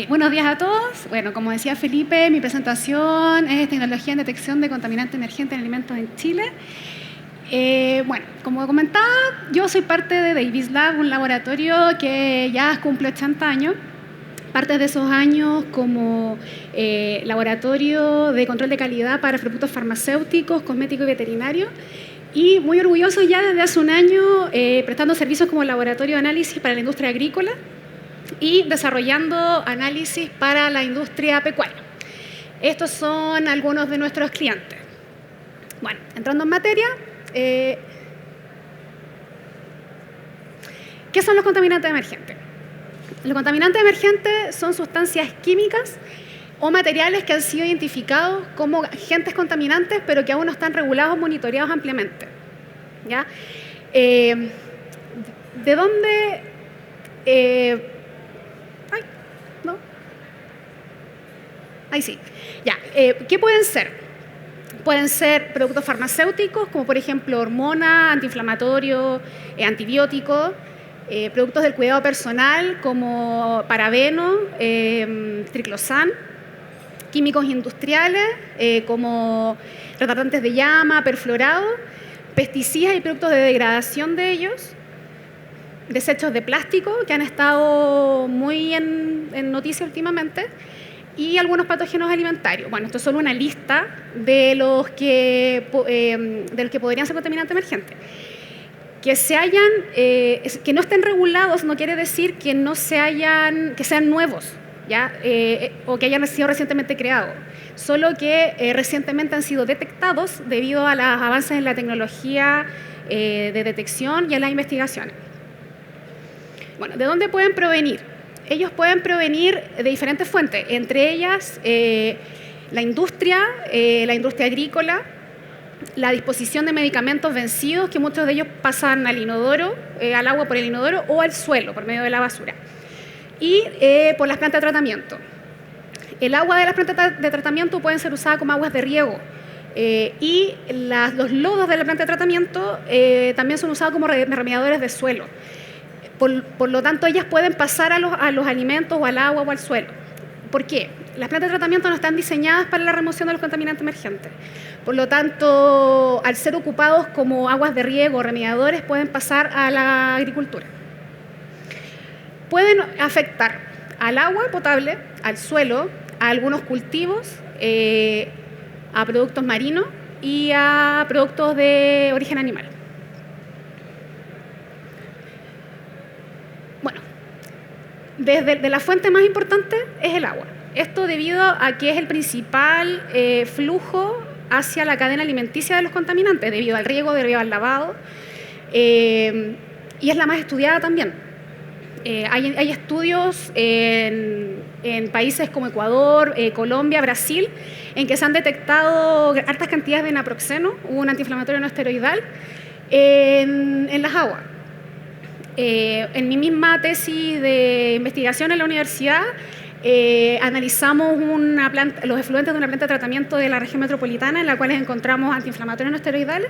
Buenos días a todos. Bueno, como decía Felipe, mi presentación es Tecnología en detección de contaminantes emergentes en alimentos en Chile. Bueno, como comentaba, yo soy parte de Davis Lab, un laboratorio que ya cumple 80 años. Parte de esos años como laboratorio de control de calidad para productos farmacéuticos, cosméticos y veterinarios. Y muy orgulloso ya desde hace un año prestando servicios como laboratorio de análisis para la industria agrícola y desarrollando análisis para la industria pecuaria. Estos son algunos de nuestros clientes. Bueno, entrando en materia, ¿qué son los contaminantes emergentes? Los contaminantes emergentes son sustancias químicas o materiales que han sido identificados como agentes contaminantes, pero que aún no están regulados o monitoreados ampliamente. ¿Ya? ¿De dónde? ¿No? Ahí sí. Ya. ¿Qué pueden ser? Pueden ser productos farmacéuticos, como por ejemplo hormonas, antiinflamatorios, antibióticos, productos del cuidado personal, como parabenos, triclosan, químicos industriales, como retardantes de llama, perfluorado, pesticidas y productos de degradación de ellos, desechos de plástico, que han estado muy en noticia últimamente, y algunos patógenos alimentarios. Bueno, esto es solo una lista de los que podrían ser contaminantes emergentes. Que no estén regulados no quiere decir que sean nuevos, ¿ya? O que hayan sido recientemente creados, solo que recientemente han sido detectados debido a los avances en la tecnología de detección y en las investigaciones. Bueno, ¿de dónde pueden provenir? Ellos pueden provenir de diferentes fuentes, entre ellas la industria agrícola, la disposición de medicamentos vencidos, que muchos de ellos pasan al inodoro, al agua por el inodoro o al suelo por medio de la basura, y por las plantas de tratamiento. El agua de las plantas de tratamiento pueden ser usadas como aguas de riego, y los lodos de la planta de tratamiento también son usados como remediadores de suelo. Por lo tanto, ellas pueden pasar a los alimentos o al agua o al suelo. ¿Por qué? Las plantas de tratamiento no están diseñadas para la remoción de los contaminantes emergentes. Por lo tanto, al ser ocupados como aguas de riego o remediadores, pueden pasar a la agricultura. Pueden afectar al agua potable, al suelo, a algunos cultivos, a productos marinos y a productos de origen animal. Bueno, de la fuente más importante es el agua. Esto debido a que es el principal flujo hacia la cadena alimenticia de los contaminantes, debido al riego, debido al lavado, y es la más estudiada también. Hay estudios en países como Ecuador, Colombia, Brasil, en que se han detectado altas cantidades de naproxeno, un antiinflamatorio no esteroidal, en las aguas. En mi misma tesis de investigación en la universidad, analizamos los efluentes de una planta de tratamiento de la región metropolitana en la cual encontramos antiinflamatorios no esteroidales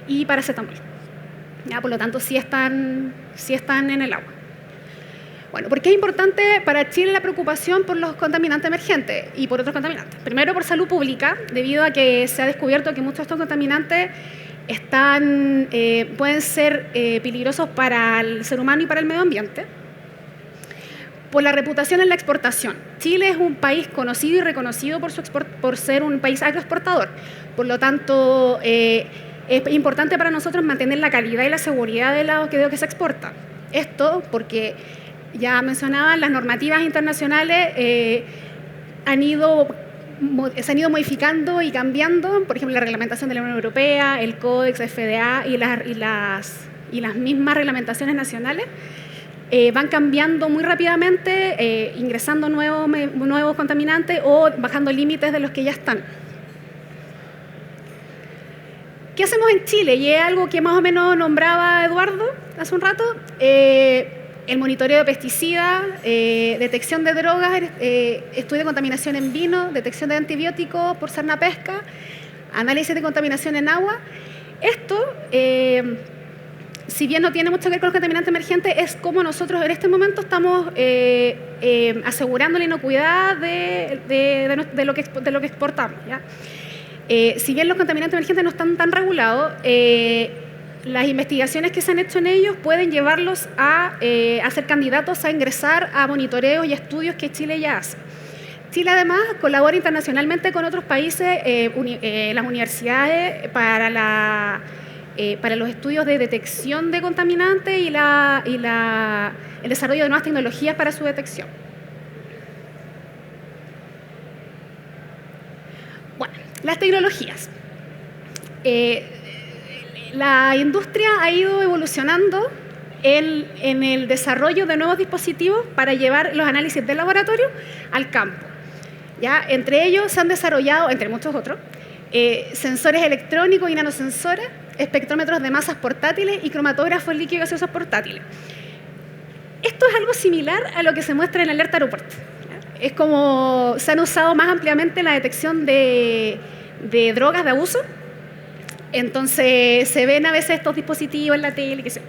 y paracetamol. ¿Ya? Por lo tanto, sí están en el agua. Bueno, ¿por qué es importante para Chile la preocupación por los contaminantes emergentes y por otros contaminantes? Primero, por salud pública, debido a que se ha descubierto que muchos de estos contaminantes pueden ser peligrosos para el ser humano y para el medio ambiente. Por la reputación en la exportación. Chile es un país conocido y reconocido por ser un país agroexportador. Por lo tanto, es importante para nosotros mantener la calidad y la seguridad de lo que se exporta. Esto porque, ya mencionaba, las normativas internacionales se han ido modificando y cambiando. Por ejemplo, la reglamentación de la Unión Europea, el Códex FDA y las mismas reglamentaciones nacionales van cambiando muy rápidamente, ingresando nuevos contaminantes o bajando límites de los que ya están. ¿Qué hacemos en Chile? Y es algo que más o menos nombraba Eduardo hace un rato. El monitoreo de pesticidas, detección de drogas, estudio de contaminación en vino, detección de antibióticos por sarna pesca, análisis de contaminación en agua. Esto, si bien no tiene mucho que ver con los contaminantes emergentes, es como nosotros en este momento estamos asegurando la inocuidad de lo que exportamos, ¿ya? Si bien los contaminantes emergentes no están tan regulados, las investigaciones que se han hecho en ellos pueden llevarlos a ser candidatos a ingresar a monitoreos y estudios que Chile ya hace. Chile además colabora internacionalmente con otros países, las universidades para los estudios de detección de contaminantes y el desarrollo de nuevas tecnologías para su detección. Bueno, las tecnologías. La industria ha ido evolucionando en el desarrollo de nuevos dispositivos para llevar los análisis del laboratorio al campo. ¿Ya? Entre ellos se han desarrollado, entre muchos otros, sensores electrónicos y nanosensores, espectrómetros de masas portátiles y cromatógrafos líquidos gaseosos portátiles. Esto es algo similar a lo que se muestra en Alerta Aeropuerto. Es como se han usado más ampliamente la detección de drogas de abuso. Entonces se ven a veces estos dispositivos en la tele, qué sé yo.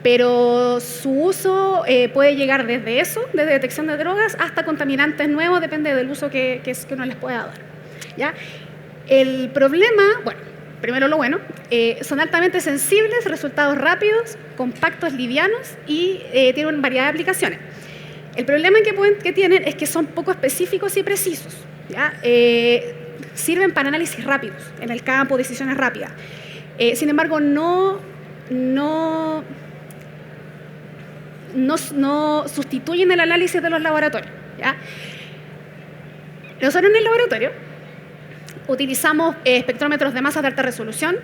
Pero su uso puede llegar desde eso, desde detección de drogas, hasta contaminantes nuevos, depende del uso que uno les pueda dar. ¿Ya? El problema, bueno, primero lo bueno, son altamente sensibles, resultados rápidos, compactos, livianos y tienen una variedad de aplicaciones. El problema que tienen es que son poco específicos y precisos. ¿Ya? Sirven para análisis rápidos, en el campo, decisiones rápidas. Sin embargo, no sustituyen el análisis de los laboratorios. ¿Ya? Nosotros en el laboratorio utilizamos espectrómetros de masas de alta resolución,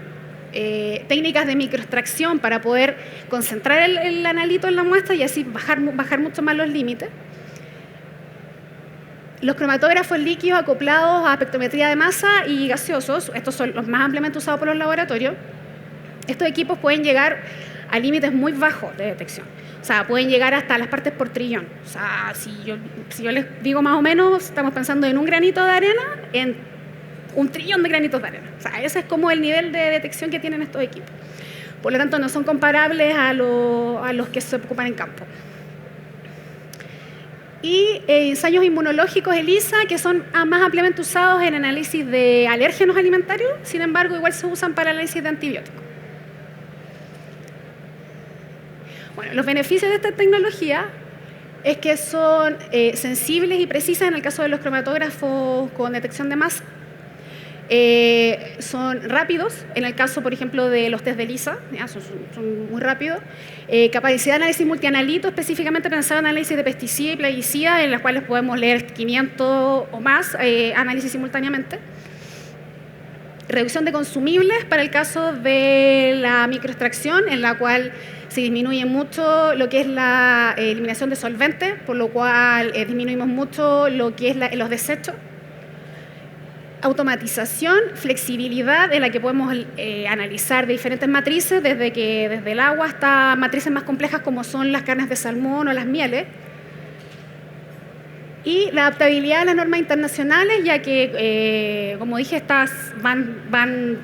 técnicas de microextracción para poder concentrar el analito en la muestra y así bajar mucho más los límites. Los cromatógrafos líquidos acoplados a espectrometría de masa y gaseosos, estos son los más ampliamente usados por los laboratorios. Estos equipos pueden llegar a límites muy bajos de detección. O sea, pueden llegar hasta las partes por trillón. O sea, si yo les digo más o menos, estamos pensando en un granito de arena, en 1 trillón de granitos de arena. O sea, ese es como el nivel de detección que tienen estos equipos. Por lo tanto, no son comparables a los que se ocupan en campo. Y ensayos inmunológicos ELISA, que son más ampliamente usados en análisis de alérgenos alimentarios, sin embargo, igual se usan para análisis de antibióticos. Bueno, los beneficios de esta tecnología es que son sensibles y precisas en el caso de los cromatógrafos con detección de masa. Son rápidos, en el caso, por ejemplo, de los test de ELISA, son muy rápidos. Capacidad de análisis multianalito, específicamente pensado en análisis de pesticidas y plaguicidas, en las cuales podemos leer 500 o más análisis simultáneamente. Reducción de consumibles para el caso de la microextracción, en la cual se disminuye mucho lo que es la eliminación de solventes, por lo cual disminuimos mucho lo que es los desechos. Automatización, flexibilidad en la que podemos analizar de diferentes matrices, desde el agua hasta matrices más complejas como son las carnes de salmón o las mieles. Y la adaptabilidad a las normas internacionales, ya que, como dije, estas van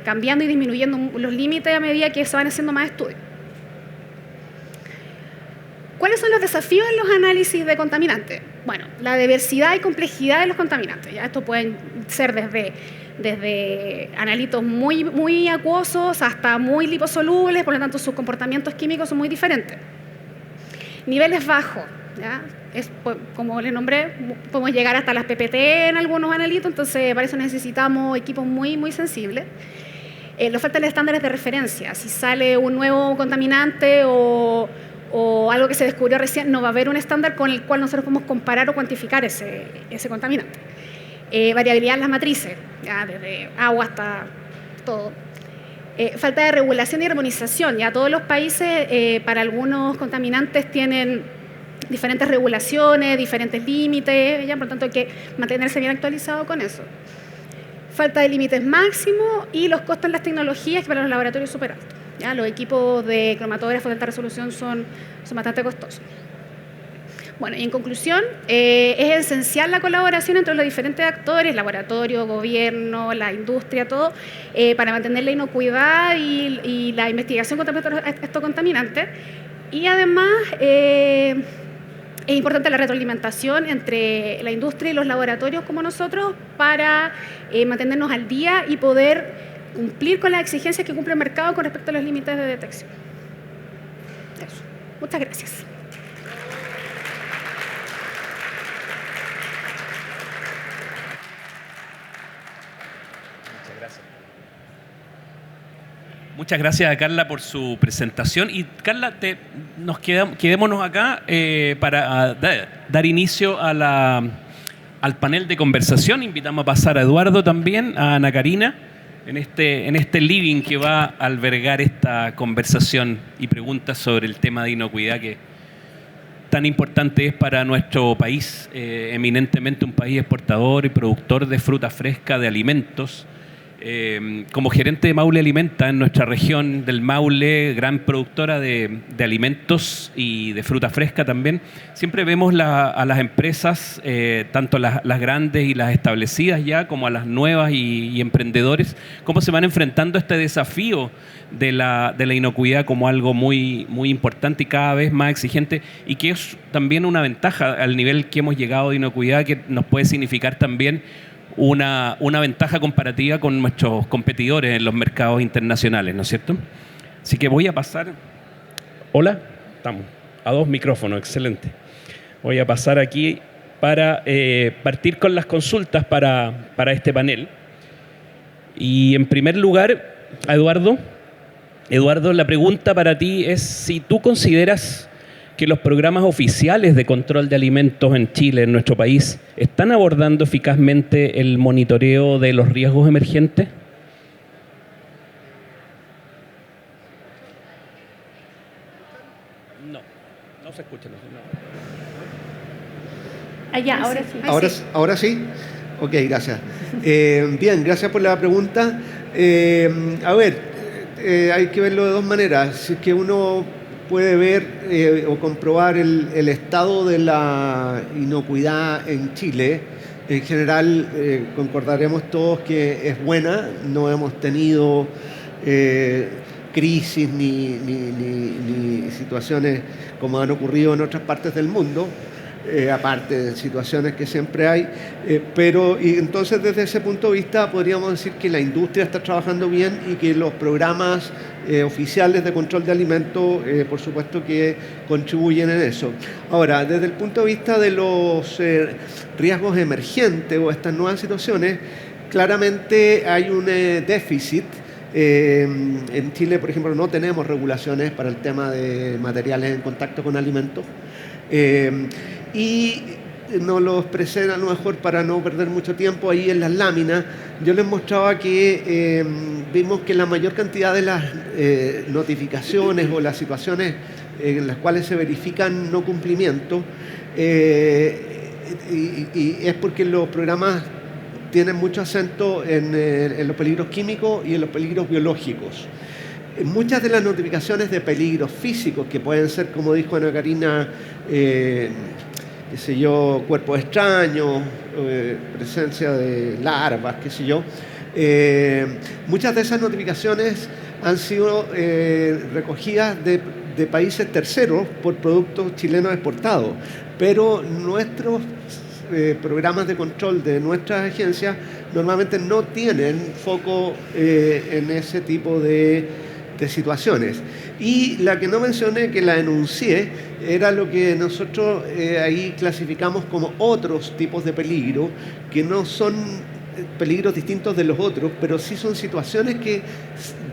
cambiando y disminuyendo los límites a medida que se van haciendo más estudios. ¿Cuáles son los desafíos en los análisis de contaminantes? Bueno, la diversidad y complejidad de los contaminantes. ¿Ya? Esto pueden ser desde analitos muy acuosos hasta muy liposolubles, por lo tanto sus comportamientos químicos son muy diferentes. Niveles bajos, ¿ya? Como les nombré, podemos llegar hasta las PPT en algunos analitos, entonces para eso necesitamos equipos muy sensibles. Nos faltan estándares de referencia. Si sale un nuevo contaminante o algo que se descubrió recién, no va a haber un estándar con el cual nosotros podemos comparar o cuantificar ese contaminante. Variabilidad en las matrices, ya desde agua hasta todo. Falta de regulación y armonización. Ya todos los países para algunos contaminantes tienen diferentes regulaciones, diferentes límites, ya por lo tanto hay que mantenerse bien actualizado con eso. Falta de límites máximos y los costos en las tecnologías que para los laboratorios son súper altos. ¿Ya? Los equipos de cromatógrafos de alta resolución son bastante costosos. Bueno, y en conclusión, es esencial la colaboración entre los diferentes actores, laboratorio, gobierno, la industria, todo, para mantener la inocuidad y la investigación contra estos contaminantes. Y además, es importante la retroalimentación entre la industria y los laboratorios como nosotros para mantenernos al día y poder cumplir con las exigencias que cumple el mercado con respecto a los límites de detección. Eso. Muchas gracias. Muchas gracias a Carla por su presentación. Y Carla, quedémonos acá para dar inicio a al panel de conversación. Invitamos a pasar a Eduardo también, a Ana Karina, en este living que va a albergar esta conversación y preguntas sobre el tema de inocuidad que tan importante es para nuestro país, eminentemente un país exportador y productor de fruta fresca, de alimentos. Como gerente de Maule Alimenta en nuestra región del Maule, gran productora de alimentos y de fruta fresca también, siempre vemos a las empresas, tanto las grandes y las establecidas ya, como a las nuevas y emprendedores, cómo se van enfrentando a este desafío de la inocuidad como algo muy importante y cada vez más exigente, y que es también una ventaja al nivel que hemos llegado de inocuidad, que nos puede significar también una ventaja comparativa con nuestros competidores en los mercados internacionales, ¿no es cierto? Así que voy a pasar... Hola, estamos a 2 micrófonos, excelente. Voy a pasar aquí para partir con las consultas para este panel. Y en primer lugar, a Eduardo. Eduardo, la pregunta para ti es si tú consideras que los programas oficiales de control de alimentos en Chile, en nuestro país, ¿están abordando eficazmente el monitoreo de los riesgos emergentes? No se escucha. Ahora sí. ¿Ahora sí? Ok, gracias. Bien, gracias por la pregunta. A ver, hay que verlo de 2 maneras. Si es que uno puede ver o comprobar el estado de la inocuidad en Chile. En general, concordaremos todos que es buena. No hemos tenido crisis ni situaciones como han ocurrido en otras partes del mundo, aparte de situaciones que siempre hay. Y entonces, desde ese punto de vista, podríamos decir que la industria está trabajando bien y que los programas oficiales de control de alimentos, por supuesto que contribuyen en eso. Ahora, desde el punto de vista de los riesgos emergentes o estas nuevas situaciones, claramente hay un déficit. En Chile, por ejemplo, no tenemos regulaciones para el tema de materiales en contacto con alimentos. Y nos los presenta a lo mejor para no perder mucho tiempo ahí en las láminas. Yo les mostraba que vimos que la mayor cantidad de las notificaciones o las situaciones en las cuales se verifican no cumplimientos y es porque los programas tienen mucho acento en los peligros químicos y en los peligros biológicos. Muchas de las notificaciones de peligros físicos, que pueden ser, como dijo Ana Karina, qué sé yo, cuerpos extraños, presencia de larvas, qué sé yo. Muchas de esas notificaciones han sido recogidas de países terceros por productos chilenos exportados, pero nuestros programas de control de nuestras agencias normalmente no tienen foco en ese tipo de situaciones. Y la que no mencioné, que la enuncié, era lo que nosotros ahí clasificamos como otros tipos de peligro, que no son peligros distintos de los otros, pero sí son situaciones que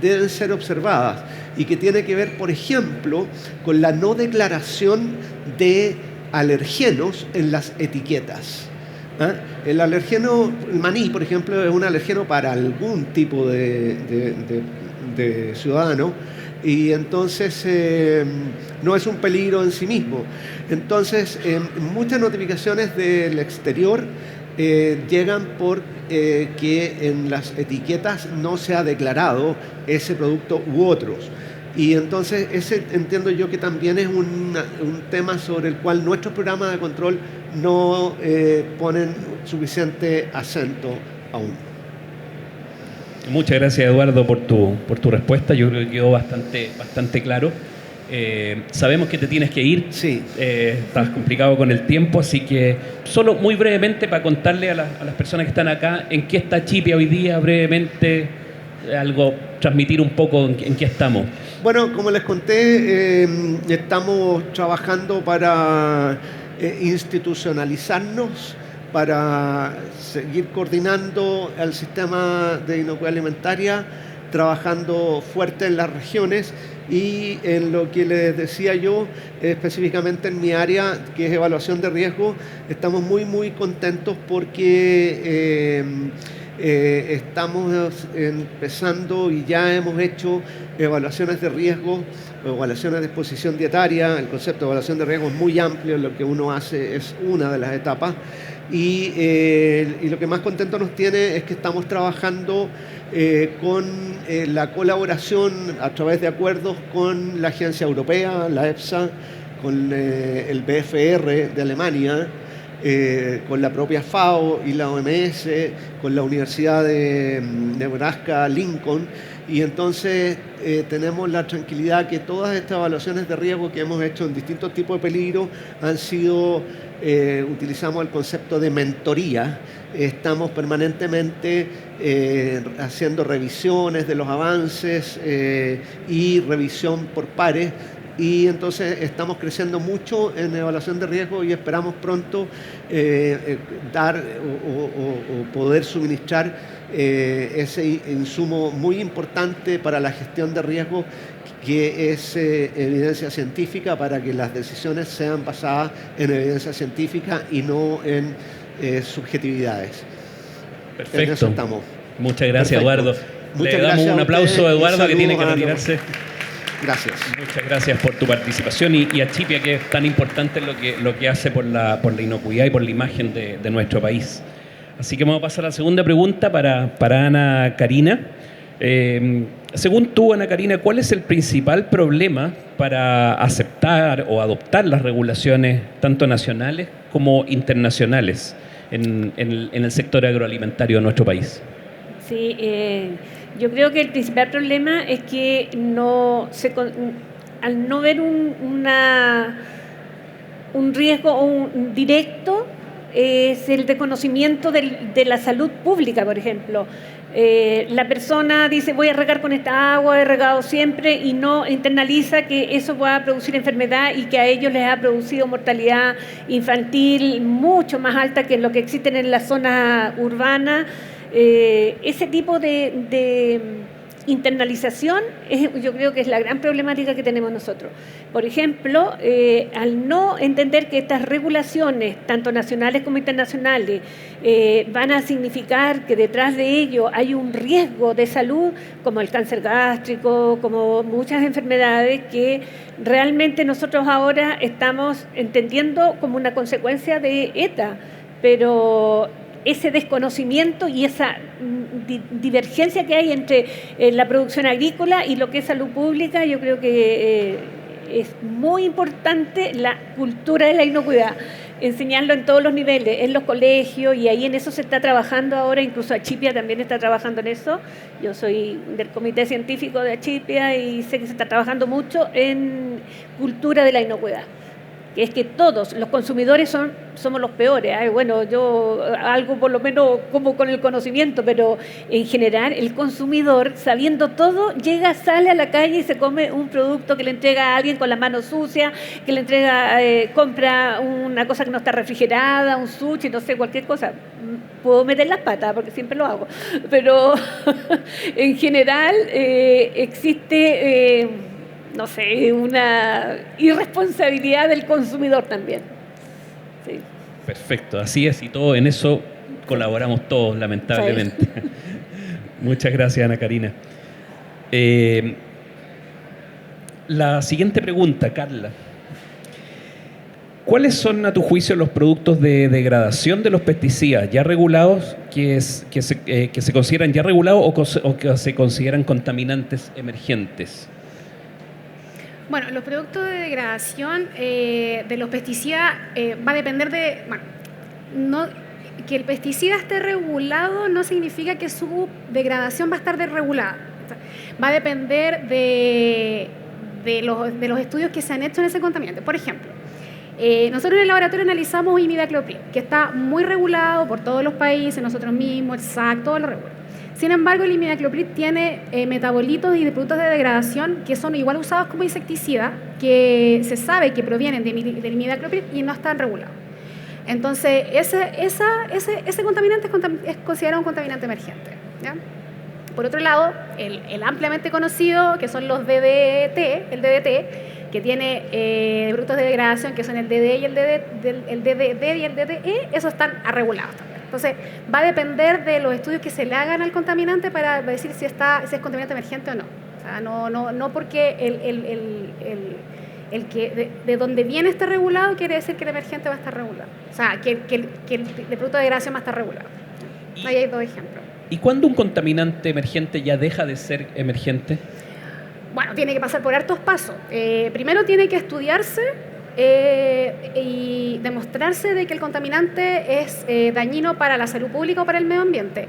deben ser observadas y que tiene que ver, por ejemplo, con la no declaración de alergenos en las etiquetas. El alergeno, el maní, por ejemplo, es un alergeno para algún tipo de ciudadano, y entonces no es un peligro en sí mismo. Entonces, muchas notificaciones del exterior llegan por que en las etiquetas no se ha declarado ese producto u otros. Y entonces ese entiendo yo que también es un tema sobre el cual nuestros programas de control no ponen suficiente acento aún. Muchas gracias, Eduardo, por tu respuesta. Yo creo que quedó bastante claro. Sabemos que te tienes que ir. Sí. Estás complicado con el tiempo, así que solo muy brevemente para contarle a las personas que están acá en qué está Chipia hoy día, brevemente, transmitir un poco en qué estamos. Bueno, como les conté, estamos trabajando para institucionalizarnos, para seguir coordinando el sistema de inocuidad alimentaria, trabajando fuerte en las regiones y en lo que les decía yo, específicamente en mi área, que es evaluación de riesgo, estamos muy contentos porque estamos empezando y ya hemos hecho evaluaciones de riesgo, evaluaciones de exposición dietaria. El concepto de evaluación de riesgo es muy amplio, lo que uno hace es una de las etapas. Y lo que más contento nos tiene es que estamos trabajando con la colaboración a través de acuerdos con la Agencia Europea, la EFSA, con el BFR de Alemania, con la propia FAO y la OMS, con la Universidad de Nebraska, Lincoln, y entonces tenemos la tranquilidad que todas estas evaluaciones de riesgo que hemos hecho en distintos tipos de peligro han sido, utilizamos el concepto de mentoría. Estamos permanentemente haciendo revisiones de los avances y revisión por pares. Y entonces estamos creciendo mucho en evaluación de riesgo y esperamos pronto dar o poder suministrar ese insumo muy importante para la gestión de riesgo, que es evidencia científica, para que las decisiones sean basadas en evidencia científica y no en subjetividades. Perfecto. En eso estamos. Muchas gracias, Perfecto. Eduardo. Muchas Le damos gracias un aplauso a Eduardo, que tiene que retirarse. Gracias. Muchas gracias por tu participación y a Chipia, que es tan importante lo que hace por la inocuidad y por la imagen de nuestro país. Así que vamos a pasar a la segunda pregunta para Ana Karina. Según tú, Ana Karina, ¿cuál es el principal problema para aceptar o adoptar las regulaciones tanto nacionales como internacionales en el sector agroalimentario de nuestro país? Sí, yo creo que el principal problema es que al no ver un riesgo directo, es el desconocimiento de la salud pública, por ejemplo. La persona dice, voy a regar con esta agua, he regado siempre, y no internaliza que eso va a producir enfermedad y que a ellos les ha producido mortalidad infantil mucho más alta que lo que existen en la zona urbana. Ese tipo de internalización yo creo que es la gran problemática que tenemos nosotros. Por ejemplo, al no entender que estas regulaciones, tanto nacionales como internacionales, van a significar que detrás de ello hay un riesgo de salud, como el cáncer gástrico, como muchas enfermedades que realmente nosotros ahora estamos entendiendo como una consecuencia de ETA, pero ese desconocimiento y esa divergencia que hay entre la producción agrícola y lo que es salud pública, yo creo que es muy importante la cultura de la inocuidad. enseñarlo en todos los niveles, en los colegios, y ahí en eso se está trabajando ahora, incluso Achipia también está trabajando en eso. Yo soy del comité científico de Achipia y sé que se está trabajando mucho en cultura de la inocuidad. Que es que todos los consumidores somos los peores. Bueno, yo algo por lo menos como con el conocimiento, pero en general el consumidor, sabiendo todo, llega, sale a la calle y se come un producto que le entrega a alguien con las manos sucias, que le entrega, compra una cosa que no está refrigerada, un sushi, no sé, cualquier cosa. Puedo meter las patas porque siempre lo hago, pero en general existe... no sé, una irresponsabilidad del consumidor también. Sí. Perfecto, así es, y todo en eso colaboramos todos, lamentablemente. Sí. Muchas gracias, Ana Karina. La siguiente pregunta, Carla. ¿Cuáles son, a tu juicio, los productos de degradación de los pesticidas ya regulados que se consideran ya regulados o que se consideran contaminantes emergentes? Bueno, los productos de degradación de los pesticidas va a depender de... Bueno, que el pesticida esté regulado no significa que su degradación va a estar desregulada. O sea, va a depender de los estudios que se han hecho en ese contaminante. Por ejemplo, nosotros en el laboratorio analizamos imidacloprid, que está muy regulado por todos los países, nosotros mismos, el SAC, todo lo regula. Sin embargo, el imidacloprid tiene metabolitos y productos de degradación que son igual usados como insecticida, que se sabe que provienen del imidacloprid y no están regulados. Entonces, ese contaminante es considerado un contaminante emergente, ¿ya? Por otro lado, el ampliamente conocido, que son los DDT, el DDT, que tiene productos de degradación que son el DD y el DDD y el DDE, esos están regulados también. Entonces, va a depender de los estudios que se le hagan al contaminante para decir si es contaminante emergente o no. O sea, no porque el que de donde viene esté regulado quiere decir que el emergente va a estar regulado. O sea, que el producto de degradación va a estar regulado. Ahí hay dos ejemplos. ¿Y cuándo un contaminante emergente ya deja de ser emergente? Bueno, tiene que pasar por hartos pasos. Primero tiene que estudiarse y demostrarse de que el contaminante es dañino para la salud pública o para el medio ambiente.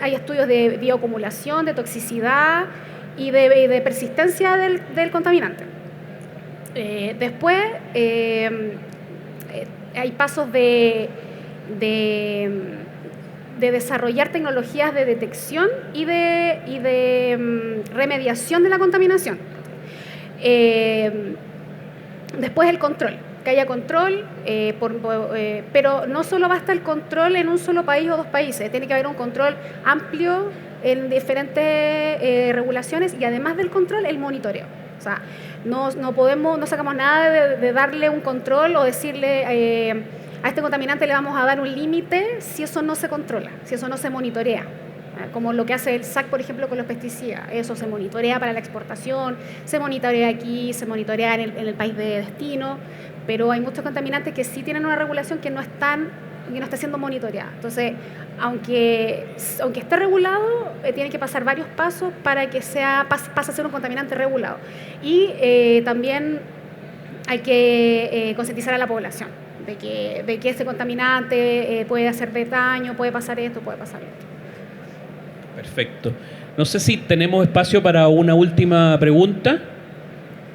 Hay estudios de bioacumulación, de toxicidad y de persistencia del contaminante. Después hay pasos de desarrollar tecnologías de detección y de remediación de la contaminación. Después el control, que haya control, pero no solo basta el control en un solo país o dos países, tiene que haber un control amplio en diferentes regulaciones y además del control, el monitoreo. O sea, no sacamos nada de darle un control o decirle a este contaminante le vamos a dar un límite si eso no se controla, si eso no se monitorea. Como lo que hace el SAC, por ejemplo, con los pesticidas. Eso se monitorea para la exportación, se monitorea aquí, se monitorea en el país de destino, pero hay muchos contaminantes que sí tienen una regulación que no está siendo monitoreada. Entonces, aunque esté regulado, tiene que pasar varios pasos para que pase a ser un contaminante regulado. Y también hay que concientizar a la población de que ese contaminante puede hacer daño, puede pasar esto, puede pasar esto. Perfecto. No sé si tenemos espacio para una última pregunta.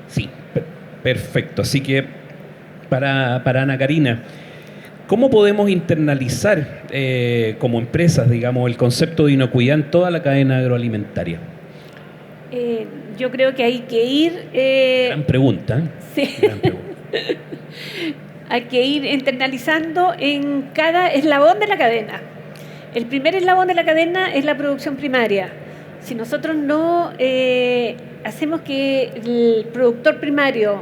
Sí, perfecto. Así que para Ana Karina, ¿cómo podemos internalizar como empresas, digamos, el concepto de inocuidad en toda la cadena agroalimentaria? Yo creo que hay que ir... Gran pregunta. Sí. Gran pregunta. Hay que ir internalizando en cada eslabón de la cadena. El primer eslabón de la cadena es la producción primaria. Si nosotros no hacemos que el productor primario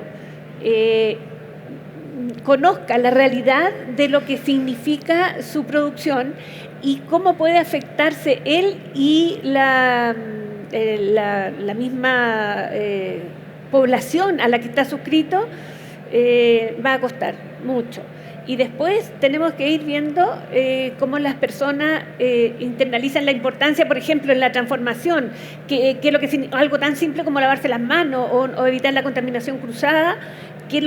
conozca la realidad de lo que significa su producción y cómo puede afectarse él y la misma población a la que está suscrito, va a costar mucho. Y después tenemos que ir viendo cómo las personas internalizan la importancia, por ejemplo, en la transformación, que es lo que algo tan simple como lavarse las manos o evitar la contaminación cruzada, qué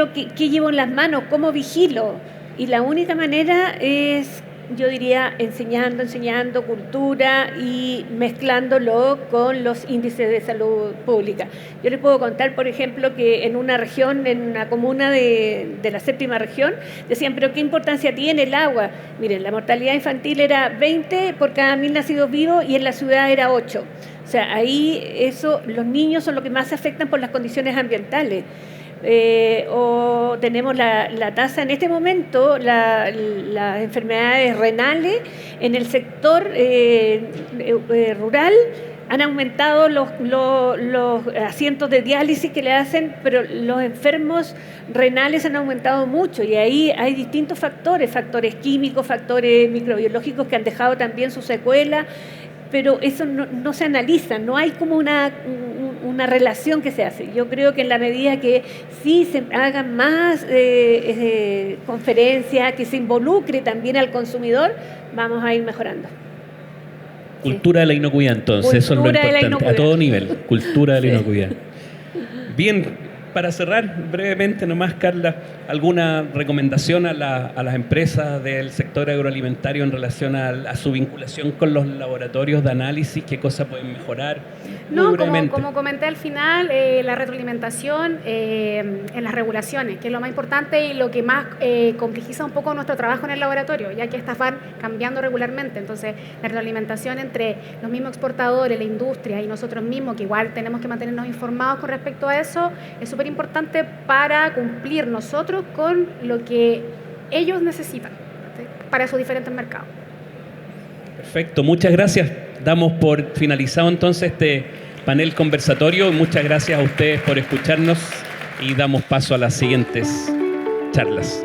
llevo en las manos, cómo vigilo, Y la única manera es, yo diría, enseñando cultura y mezclándolo con los índices de salud pública. Yo les puedo contar, por ejemplo, que en una región, en una comuna de la 7ª región, decían, pero ¿qué importancia tiene el agua? Miren, la mortalidad infantil era 20 por cada 1000 nacidos vivos y en la ciudad era 8. O sea, ahí los niños son los que más se afectan por las condiciones ambientales. O tenemos la tasa en este momento, las enfermedades renales en el sector rural han aumentado los asientos de diálisis que le hacen, pero los enfermos renales han aumentado mucho y ahí hay distintos factores químicos, factores microbiológicos que han dejado también su secuela. Pero eso no se analiza, no hay como una relación que se hace. Yo creo que en la medida que sí se hagan más conferencias, que se involucre también al consumidor, vamos a ir mejorando. Cultura de la inocuidad, entonces, eso es lo importante, a todo nivel, cultura de la inocuidad. Bien, para cerrar brevemente nomás, Carla, ¿alguna recomendación a las empresas del sector agroalimentario en relación a su vinculación con los laboratorios de análisis? ¿Qué cosas pueden mejorar? No, como comenté al final, la retroalimentación en las regulaciones, que es lo más importante y lo que más complejiza un poco nuestro trabajo en el laboratorio, ya que estas van cambiando regularmente. Entonces, la retroalimentación entre los mismos exportadores, la industria y nosotros mismos, que igual tenemos que mantenernos informados con respecto a eso, es súper importante para cumplir nosotros con lo que ellos necesitan, ¿sí?, para esos diferentes mercados. Perfecto, muchas gracias. Damos por finalizado entonces este panel conversatorio. Muchas gracias a ustedes por escucharnos y damos paso a las siguientes charlas.